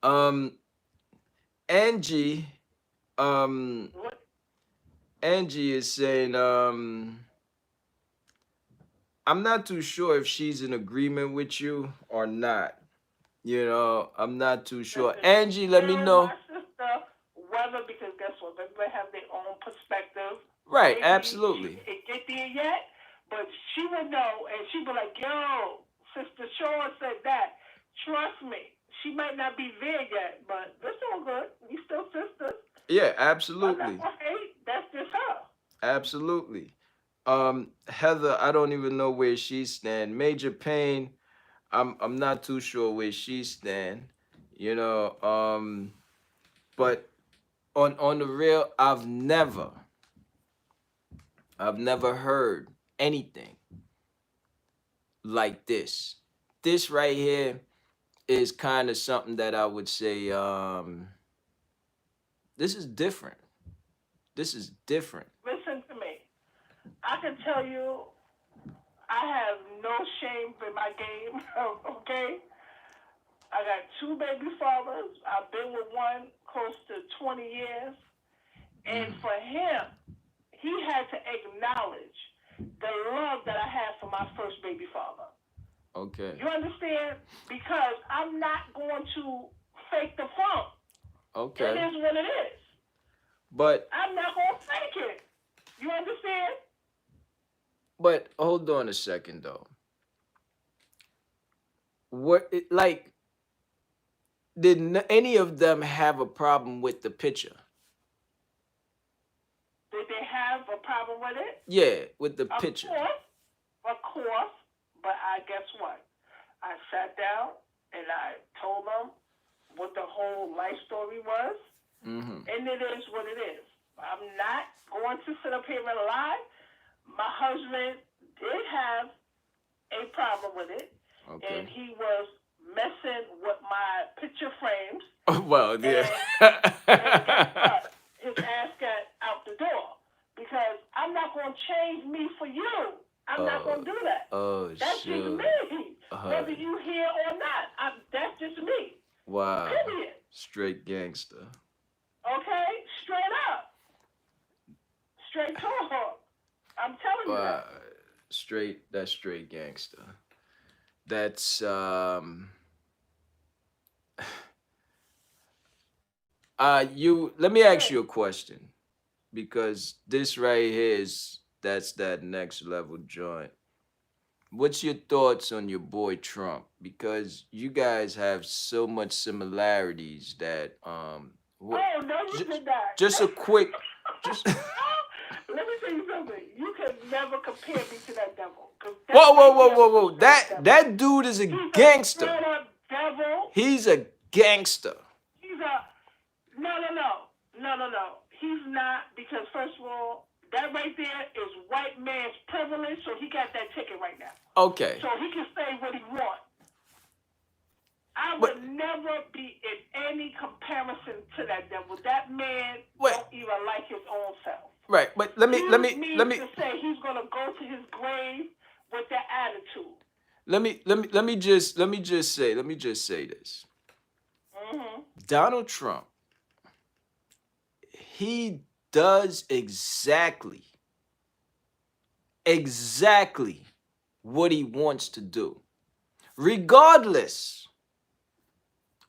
Um, Angie, um, What? Angie is saying, I'm not too sure if she's in agreement with you or not. I'm not too sure. Listen, Angie, let me tell my know. sister whether, because guess what? Everybody have their own perspective. Right, Maybe she absolutely. can't get there yet, but she would know, and she'd be like, yo, Sister Shaw said that. Trust me. She might not be there yet, but it's all good. We still sisters. Yeah, I'm not absolutely. going to hate. That's just her. Absolutely. Heather, I don't even know where she stand. Major Pain, I'm not too sure where she stand. You know, but on the real, I've never heard anything like this. This right here is kind of something that I would say this is different. This is different. Listen to me. I can tell you, I have no shame in my game, okay? I got two baby fathers. I've been with one close to 20 years. And Hmm. for him, he had to acknowledge the love that I had for my first baby father. Okay. You understand? Because I'm not going to fake the funk. It Okay. is what it is. But I'm not going to fake it. You understand? but hold on a second though. Like did any of them have a problem with the picture? Did they have a problem with it? Yeah, with the Of picture. course. Of course. But I guess what? I sat down and I told them what the whole life story was, Mm-hmm. and it is what it is. I'm not going to sit up here and lie. My husband did have a problem with it, and Okay. he was messing with my picture frames, Well, yeah. and guess what? His ass got out the door because I'm not going to change me for you. I'm not Oh, going to do that. oh, That's just sure. me, Uh, whether you hear or not. That's just me. wow. Period. Straight gangster. Okay? Straight up. Straight talk. I'm telling you Wow. that. That's straight gangster. That's you. Let me ask Okay. you a question because this right here is that's that next level joint. What's your thoughts on your boy Trump? Because you guys have so much similarities that what Oh no, you just did not. just a quick just Let me tell you something. You can never compare me to that devil, because that whoa whoa right whoa there whoa was a whoa straight up that devil. that dude is a He's a gangster. straight up devil. He's a gangster. He's a no, no, no, no, no, no. He's not, because first of all, that right there is white man's privilege. So he got that ticket right now. Okay. So he can say what he wants. I But would never be in any comparison to that devil. That man wait, don't even like his own self. right, but He means to say he's gonna go to his grave with that attitude. let me just say this. Mhm. Donald Trump, he does exactly what he wants to do, regardless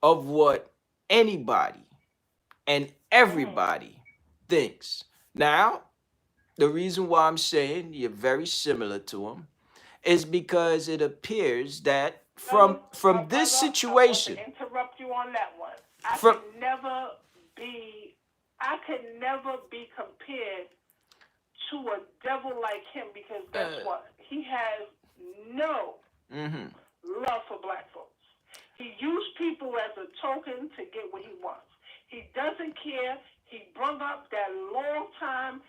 of what anybody and Mhm. everybody thinks. Now, the reason why I'm saying you're very similar to him is because it appears that No, no, my from this brother. I want to situation, interrupt you on that one. I from could never be. I could never be compared to a devil like him, because guess uh, what? He has no mhm. love for black folks. He used people as a token to get what he wants. He doesn't care. He brought up that long time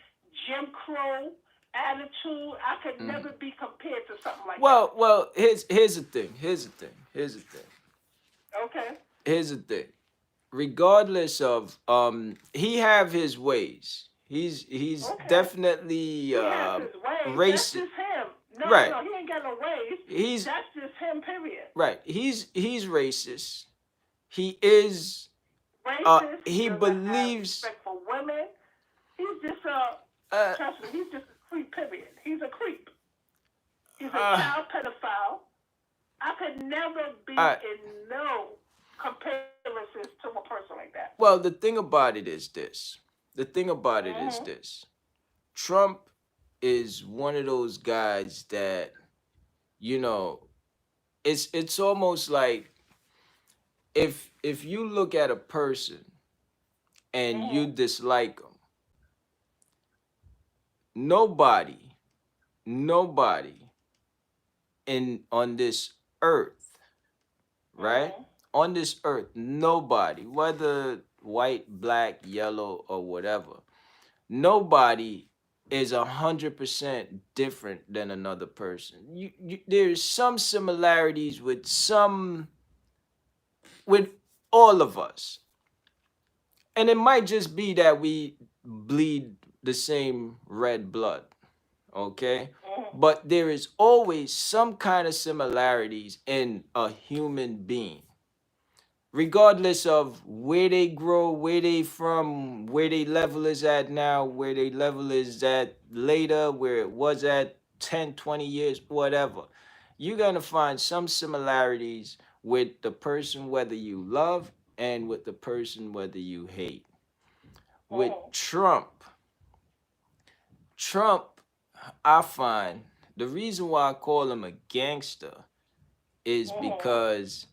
Jim Crow attitude. I could Mhm. never be compared to something like that. Well, here's the thing. Here's the thing. Here's the thing. Okay? Here's the thing. Regardless of he have his ways. He's Okay. definitely He has his ways. That's racist. just him. No, no, Right. no. He ain't got no ways. He's That's just him, period. right. He's racist. He is Racist. He he doesn't have believes respect for women. He's just a, uh trust me, he's just a creep, period. He's a creep. He's a uh, child pedophile. I could never uh be in no comparisons to a person like that. well, the thing about it is this. The thing about it is Mm-hmm. this. Trump is one of those guys that you know it's almost like if you look at a person and you Mm-hmm. dislike them, nobody nobody in on this earth, right, Mm-hmm. on this earth, nobody, whether white, black, yellow, or whatever, nobody is 100% different than another person. There's some similarities with all of us, and it might just be that we bleed the same red blood, okay? Mm-hmm. But there is always some kind of similarities in a human being, regardless of where they grow, where they from, where they level is at now, where they level is at later, where it was at 10, 20 years, whatever. You're going to find some similarities with the person whether you love and with the person whether you hate. With Mm-hmm. Trump, I find the reason why I call him a gangster is Mm-hmm. because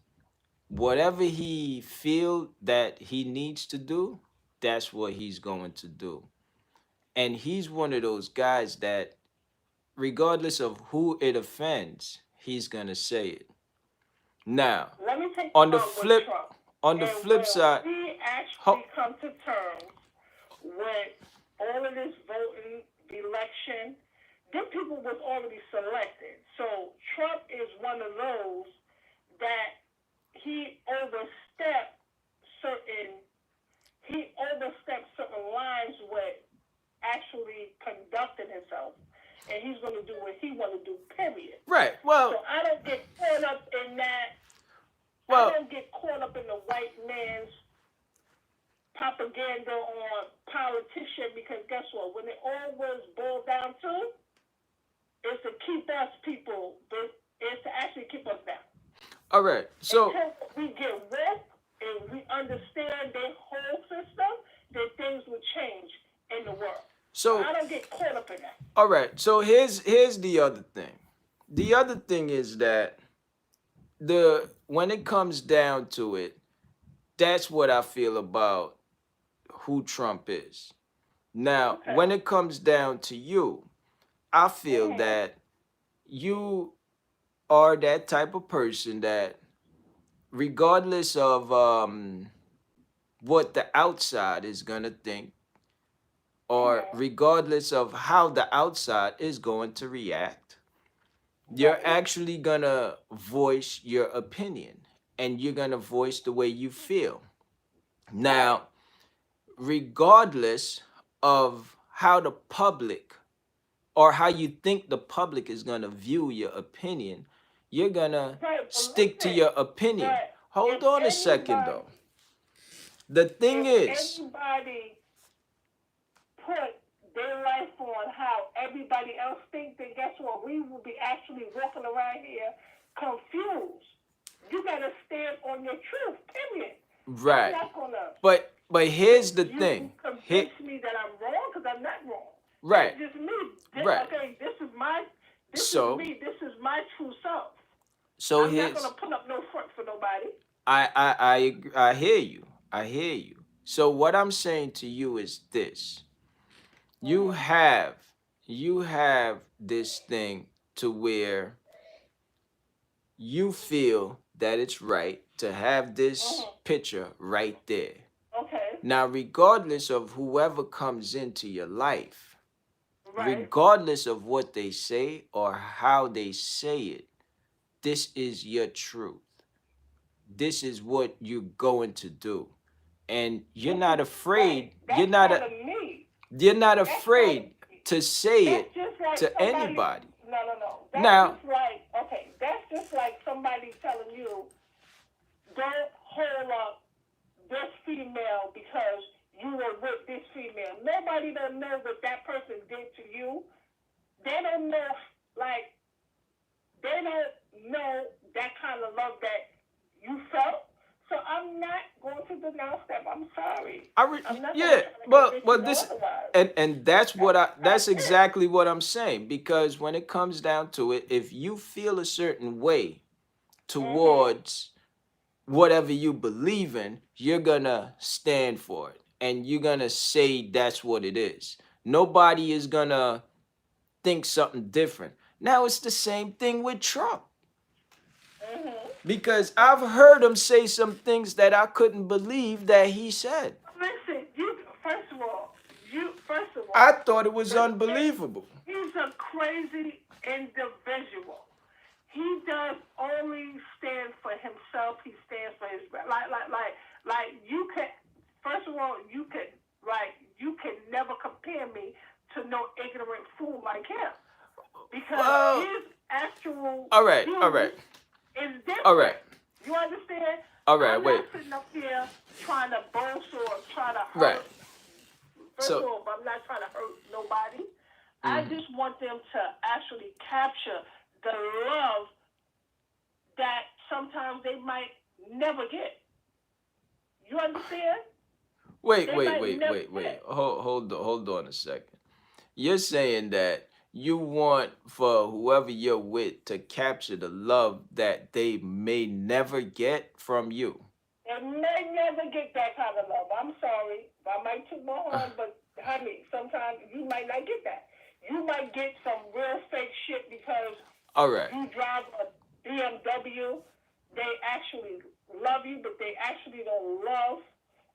whatever he feel that he needs to do, that's what he's going to do. And he's one of those guys that regardless of who it offends, he's going to say it. Now, Let me take on the with flip Trump. on the And flip when side, we actually ho- come to terms with all of this voting, election, them people was already selected. So Trump is one of those that he overstepped certain he overstepped certain lines with actually conducting himself, and he's going to do what he want to do. Period. right. So I don't get caught up in that. I Well, don't get caught up in the white man's propaganda on politician, because guess what? When it all was boiled down to, is to keep us people. is to actually keep us down. All right. So Until we get woke and we understand their whole system, then things will change in the world. So so I don't get caught up in that. all right. So here's the other thing. The other thing is that the when it comes down to it, that's what I feel about who Trump is. Now, Okay. when it comes down to you, I feel Mhm. that you are that type of person that regardless of what the outside is going to think or Mhm. regardless of how the outside is going to react, you're Right. actually going to voice your opinion and you're going to voice the way you feel. Right. Now, regardless of how the public or how you think the public is going to view your opinion, you're going to Right. But stick to listen. your opinion. But if Hold on a second anybody, though. The thing if is, anybody put their life on how everybody else thinks, then guess what? We will be actually walking around here confused. You gotta stand on your truth, period. I'm right. not gonna But let here's the you thing. convince me that I'm wrong because I'm not wrong. That's Right. just me. Right. Okay, this is So me. This is my true self. so I'm not gonna here's put up no front for nobody. I hear you. I hear you. So what I'm saying to you is this. You Mhm. have you have this thing to where you feel that it's right to have this Mhm. picture right there. Okay. Now, regardless of whoever comes into your life, Right. regardless of what they say or how they say it, this is your truth. This is what you're going to do. And you're This not is right. afraid, That's part of me. you're not That's part of afraid me. to say That's it just like to somebody. anybody. No, no, no. That's Now, just like okay. That's just like somebody telling you don't hold up this female because you were with this female. Nobody don't know what that person did to you. They don't know, like, they don't know that kind of love that you felt. So I'm not going to denounce them. I'm sorry. I'm not going to yeah, try to well, convince you well, no this otherwise. and that's what That's I that's that's it. exactly what I'm saying because when it comes down to it, if you feel a certain way Mhm. towards whatever you believe in, you're gonna stand for it and you're gonna say that's what it is. Nobody is gonna think something different. Now it's the same thing with Trump Mhm. because I've heard him say some things that I couldn't believe that he said. Listen, you first of I all, thought it was the unbelievable. he's a crazy individual. He does only stand for himself. He stands for his like you can. First of all, you can never compare me to no ignorant fool like him because Well, his actual all right, all right, views is all right, different. You understand? all right. I'm not Wait, sitting up here trying to boast or try to right. hurt. First of So, all, I'm not trying to hurt nobody. I mhm. just want them to actually capture the love that sometimes they might never get. You understand? Wait, They wait, might wait, never wait, wait. get. Hold on a second. You're saying that you want for whoever you're with to capture the love that they may never get from you. They may never get that kind of love. I'm sorry. I might toot my Uh, horn, but honey, sometimes you might not get that. You might get some real fake shit because all right. you drive a BMW. They actually love you, but they actually don't love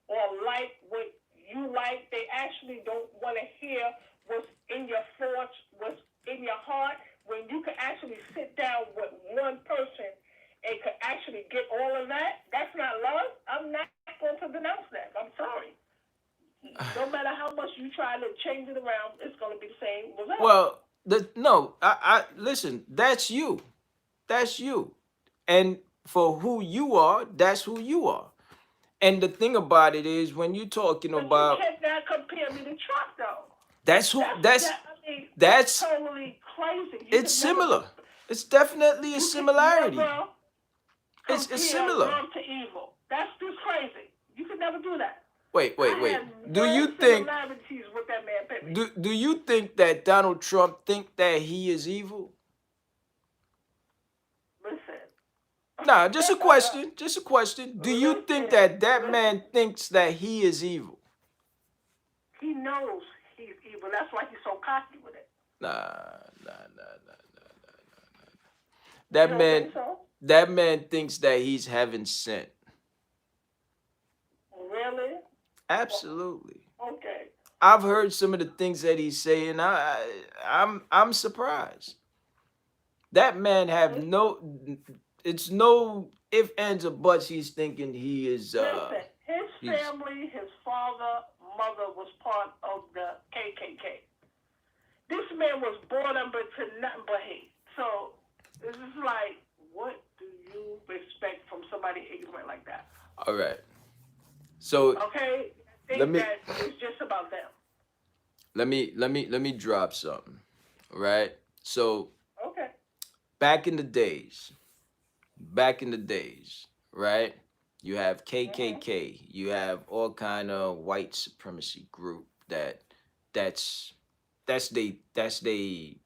or like what you like. They actually don't want to hear what's in your thoughts, what's in your heart. When you can actually sit down with one person and could actually get all of that, that's not love. I'm not going to denounce that. I'm sorry. No matter how much you try to change it around, it's going to be the same result. Well, the no, I listen. That's you. That's you. And for who you are, that's who you are. And the thing about it is, when you're talking But you about cannot compare me to Trump, though. that's who That's that's that. I mean, that's that's totally crazy. You it's could never. similar. It's definitely a You can similarity. never It's compare similar. love to evil. That's just crazy. You can never do that. Wait, I wait, have wait. Do no you think similarities with that man Pimpy. do you think that Donald Trump think that he is evil? Listen. Nah, just a question. Just a question. Do you think listen, that that listen. man thinks that he is evil? He knows he's evil. That's why he's so cocky with it. Nah, nah, nah, nah, nah. You That don't man, think so? that man thinks that he's heaven sent. Really? Absolutely. Okay. I've heard some of the things that he's saying. I'm surprised. That man have Listen, no. It's no if ands or buts. He's thinking he is. listen. His He's family, his father, mother was part of the KKK. This man was born up to nothing but hate. So it's just like, what do you expect from somebody ignorant like that? all right. So Okay, I let think me that it's just about them. let me drop something. All right. So Okay. back in the days, back in the days, right? You have Mhm. KKK. You have all kind of white supremacy group that's that's they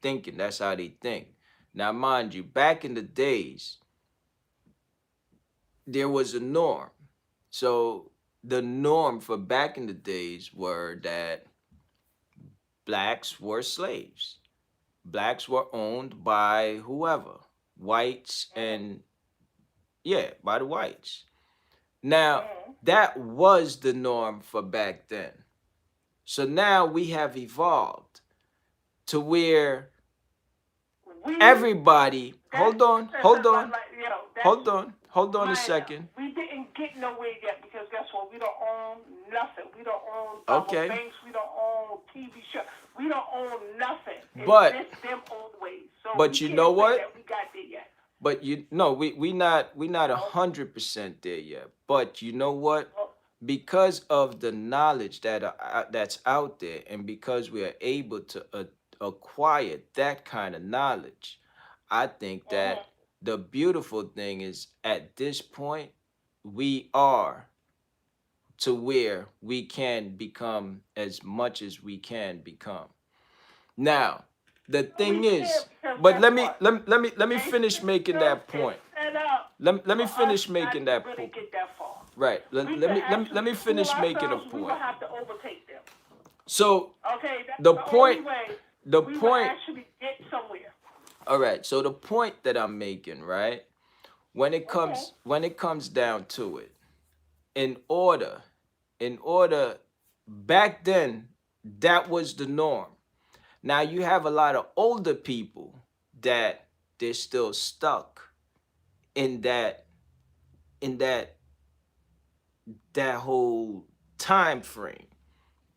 thinking. That's how they think. Now, mind you, back in the days, there was a norm. So the norm for back in the days were that blacks were slaves. Blacks were owned by whoever, whites Mhm. and yeah, by the whites. Now, Mhm. that was the norm for back then. So now we have evolved to where We everybody, that's hold on a minor. second. We didn't get nowhere yet because guess what? We don't own nothing. We don't own our Okay. banks. We don't own TV show. We don't own nothing. It's But just them old ways. So we but you know can't say what? that we got there yet. But you no, we not a No. 100% there yet. But you know what? Oh, Because of the knowledge that's out there, and because we are able to acquire that kind of knowledge, I think mhm. that the beautiful thing is at this point we are to where we can become as much as we can become. Now, the No, we thing is, can't because but guess let me what? let, me- let me let me They finish making system that is point. set up Let me for us finish not making to that really point. get that far. Right. We Let could me let me let actually me fool finish making a ourselves. We will point. have to overtake them. So Okay, that's the the only point way the we will point actually get somewhere. all right, so the point that I'm making, right? When it Okay. comes down to it, in order in order back then that was the norm. Now you have a lot of older people that they're still stuck in that that whole time frame.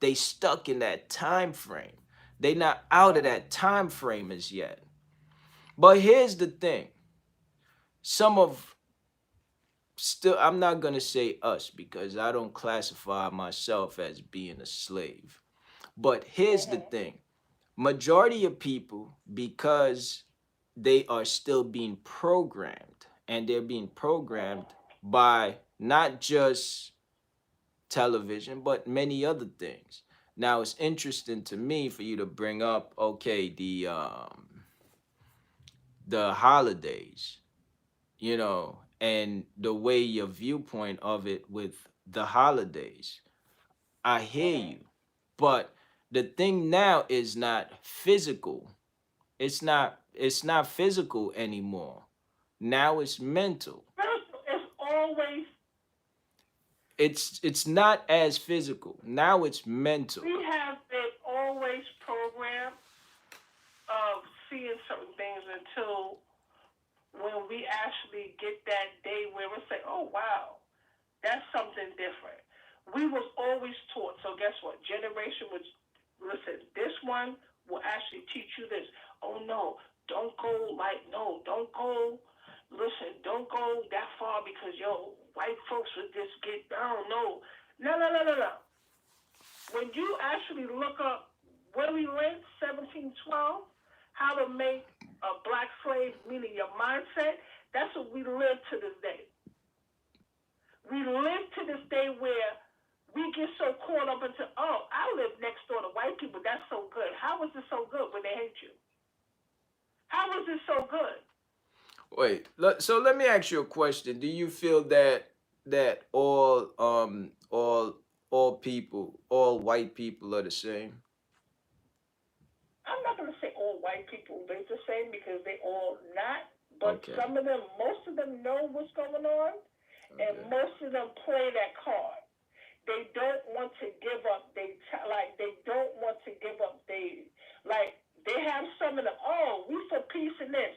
They stuck in that time frame. They not out of Mhm. that time frame as yet. But here's the thing. Some of still I'm not going to say us because I don't classify myself as being a slave. But here's the Mhm. thing. Majority of people, because they are still being programmed, and they're being Mhm. programmed by not just television but many other things. Now it's interesting to me for you to bring up, okay, the holidays, and the way your viewpoint of it with the holidays. I hear Mhm. you, but the thing now is not physical. It's not physical anymore. Now it's mental. It's always It's not as physical. Now it's mental. we have been always programmed of seeing certain things until when we actually get that day where we say, "Oh wow, that's something different." We was always taught. So guess what? Generation was listen. This one will actually teach you this. Oh no, don't go like no, don't go. Listen, don't go that far because white folks would just get down. No, no, no, no, no, no. When you actually look up where we went, 1712, how to make a black slave, meaning your mindset. That's what we live to this day. We live to this day where we get so caught up into, oh, I live next door to white people. That's so good. How is it so good when they hate you? How is it so good? Wait, so let me ask you a question. Do you feel that all people, all white people are the same? I'm not going to say all white people live the same because they all not, but Okay. some of them, most of them know what's going on, and Okay. most of them play that card. They don't want to give up. They don't want to give up. They have some of them. Oh, we for peace and this,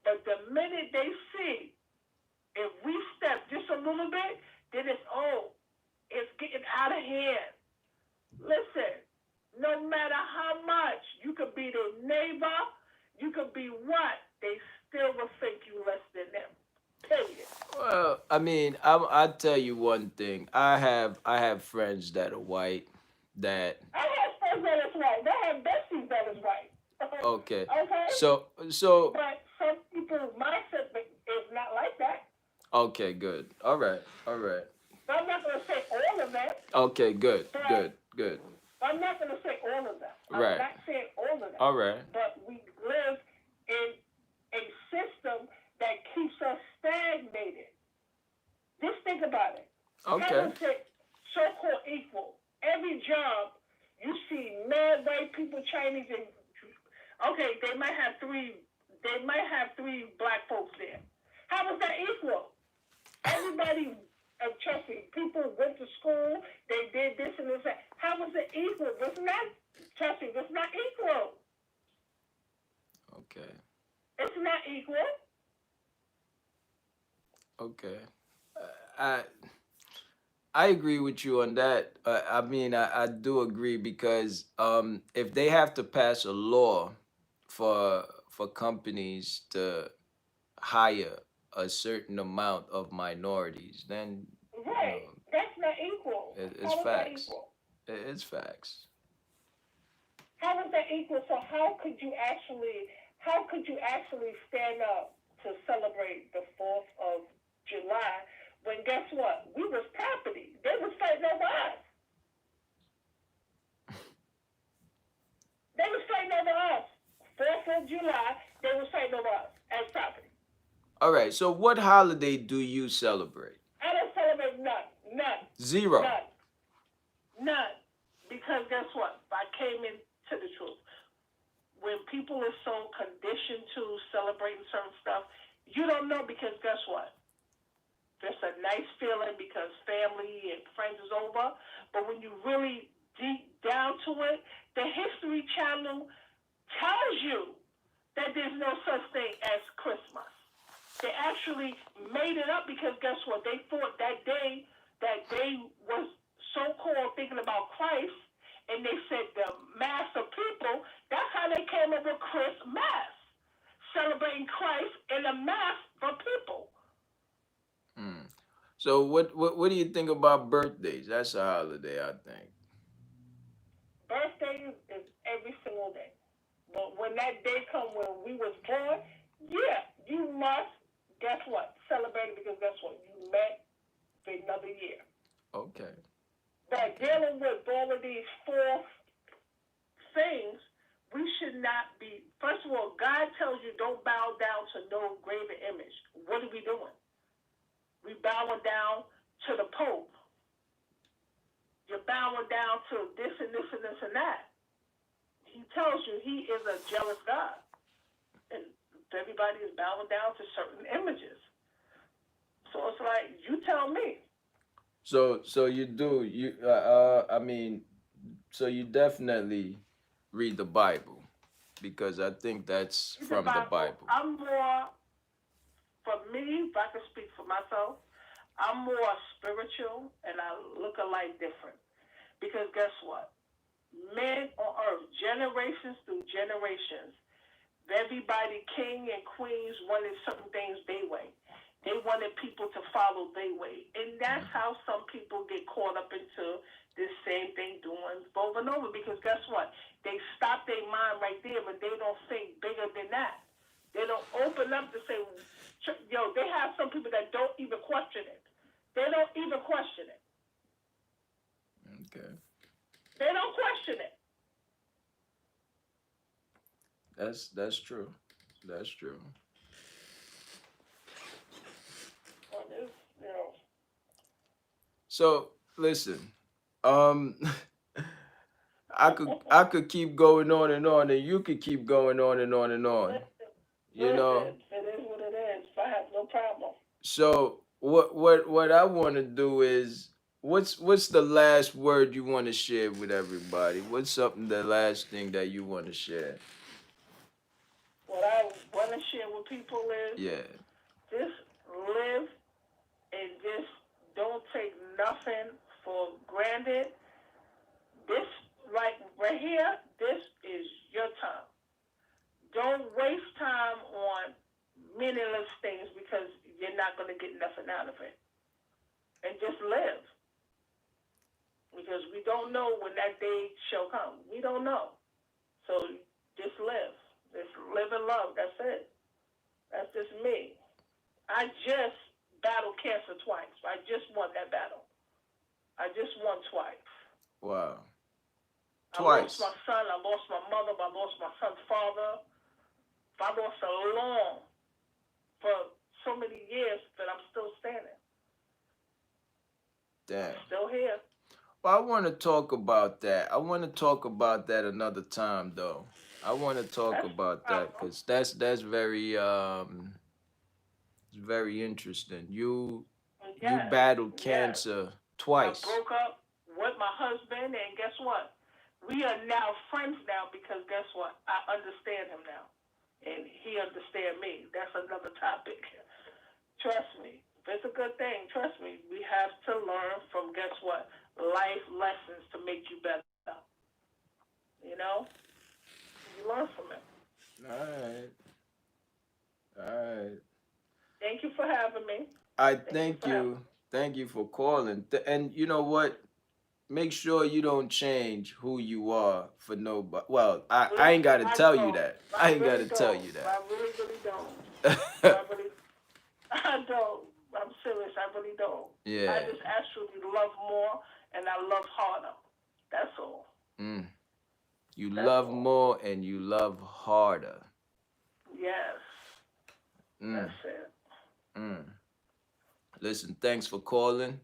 but the minute they see if we step just a little bit, then it's getting out of hand. Listen, no matter how much you could be their neighbor, you could be what, they still will think you less than them. Period. Well, I mean, I'll tell you one thing. I have friends that are white that I have friends that is right. They have besties that is right. okay. Okay? So But some people's mindset is not like that. okay, good. All right. All right. So I'm not going to say all of them, Okay, good. but Good. Good. I'm not going to say all of them. I'm Right. not saying all of them. All right. But we live in a system that keeps us stagnated. Just think about it. How Okay. is it so-called equal? Every job, you see mad white people, Chinese, and okay, they might have three. They might have three black folks there. How is that equal? Everybody, trust me, people went to school. They did this and this. How is it equal? It's not. Trust me, it's not equal. Okay. It's not equal. Okay. I I agree with you on that. I mean, I do agree because if they have to pass a law for companies to hire a certain amount of minorities, then you Right. know That's not equal. it's How is that facts. equal? It's facts. How is that equal? So how could you actually stand up to celebrate the 4th of July when guess what? We was property. They was fighting over us. They was fighting over us. 4th of July, they was fighting over us as property. All right. So, what holiday do you celebrate? I don't celebrate none. None. Zero. None. None. Because guess what? I came into the truth. When people are so conditioned to celebrating certain stuff, you don't know because guess what? There's a nice feeling because family and friends is over. But when you really deep down to it, the History Channel tells you that there's no such thing as Christmas. They actually made it up because guess what? They thought that they was so called thinking about Christ, and they said the mass of people. That's how they came up with Christmas, celebrating Christ in a mass for people. Hmm. So, what do you think about birthdays? That's a holiday, I think. Birthdays is every single day, but when that day come when we was born, yeah, you must. Guess what? Celebrate it because guess what? You met for another year. Okay. But Okay. dealing with all of these four things, we should not be. First of all, God tells you don't bow down to no graven image. What are we doing? We bowing down to the Pope. You're bowing down to this and this and this and that. He tells you he is a jealous God, and everybody is bowing down to certain images. So it's like you tell me. So you do you I mean, so you definitely read the Bible because I think that's The from the Bible. Bible. I'm more for me. If I can speak for myself, I'm more spiritual and I look at life different. Because guess what? Men on earth, generations through generations, everybody, king and queens, wanted certain things their way. They wanted people to follow their way. And that's how some people get caught up into this same thing doing over and over, because guess what? They stop their mind right there, but they don't think bigger than that. They don't open up to say, yo, they have some people that don't even question it. They don't even question it. Okay. They don't question it. That's true. That's true. Well, it's, you know, So listen, um, I could keep going on and on, and you could keep going on and on and on. You know. listen, it is what it is. I have no problem. So what I want to do is what's the last word you want to share with everybody? What's something the last thing that you want to share? What I want to share with people is Yeah. just live and just don't take nothing for granted. This, right here, this is your time. Don't waste time on meaningless things because you're not going to get nothing out of it. And just live, because we don't know when that day shall come. We don't know. So just live. Just live and love. That's it. That's just me. I just battled cancer twice. I just won that battle. I just won twice. Wow. I lost Twice. my son. I lost my mother. I lost my son's father. I lost along for so many years that I'm still standing. I'm Damn. still here. Well, I want to talk about that. I want to talk about that another time, though. I want to talk That's about the that problem. because that's very it's very interesting. You Yes, battled yes. cancer I twice. broke up with my husband, and guess what? We are now friends now because guess what? I understand him now, and he understands me. That's another topic. Trust me, if it's a good thing, trust me, we have to learn from guess what? Life lessons to make you better. You know, you learn from it. All right. All right. Thank you for having me. I Thank you thank for having you. Thank you for calling. And you know what? Make sure you don't change who you are for nobody. Well, me. I ain't got to I tell you don't. that. I I ain't got really to tell don't. you I that. really, really don't. I really, I don't. I'm serious. I really don't. I Yeah. just actually love more and I love harder. That's all. Mm. You That's love all. more and you love harder. Yes. Mm. That's it. Mm. Listen, thanks for calling,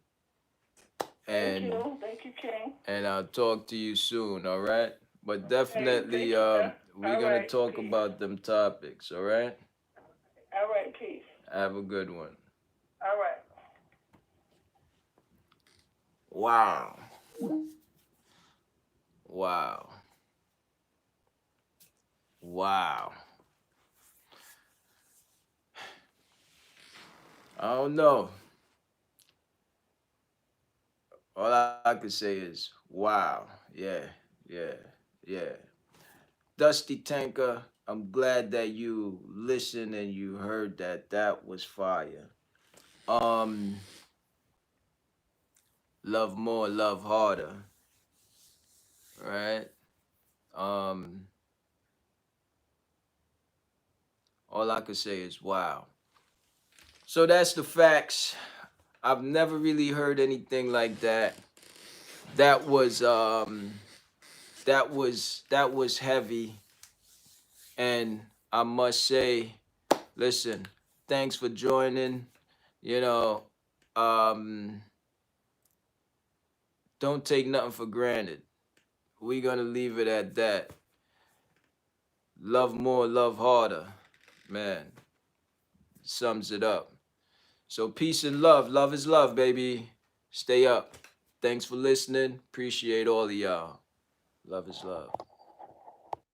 Thank and you. Thank you, King. I'll talk to you soon. All right. But Hey, definitely, thank you, sir. we're All gonna right. talk Peace. about them topics. All right. All right. Peace. Have a good one. All right. Wow. Wow. Wow. I don't know. All I could say is wow. Yeah. Yeah. Yeah. Dusty Tanker, I'm glad that you listened and you heard that. That was fire. Um, love more, love harder, right? Um, all I could say is wow. So that's the facts. I've never really heard anything like that. That was that was heavy, and I must say, listen, thanks for joining. You know, um, don't take nothing for granted. We're gonna leave it at that. Love more, love harder. Man, sums it up. So peace and love. Love is love, baby. Stay up. Thanks for listening. Appreciate all of y'all. Love is love.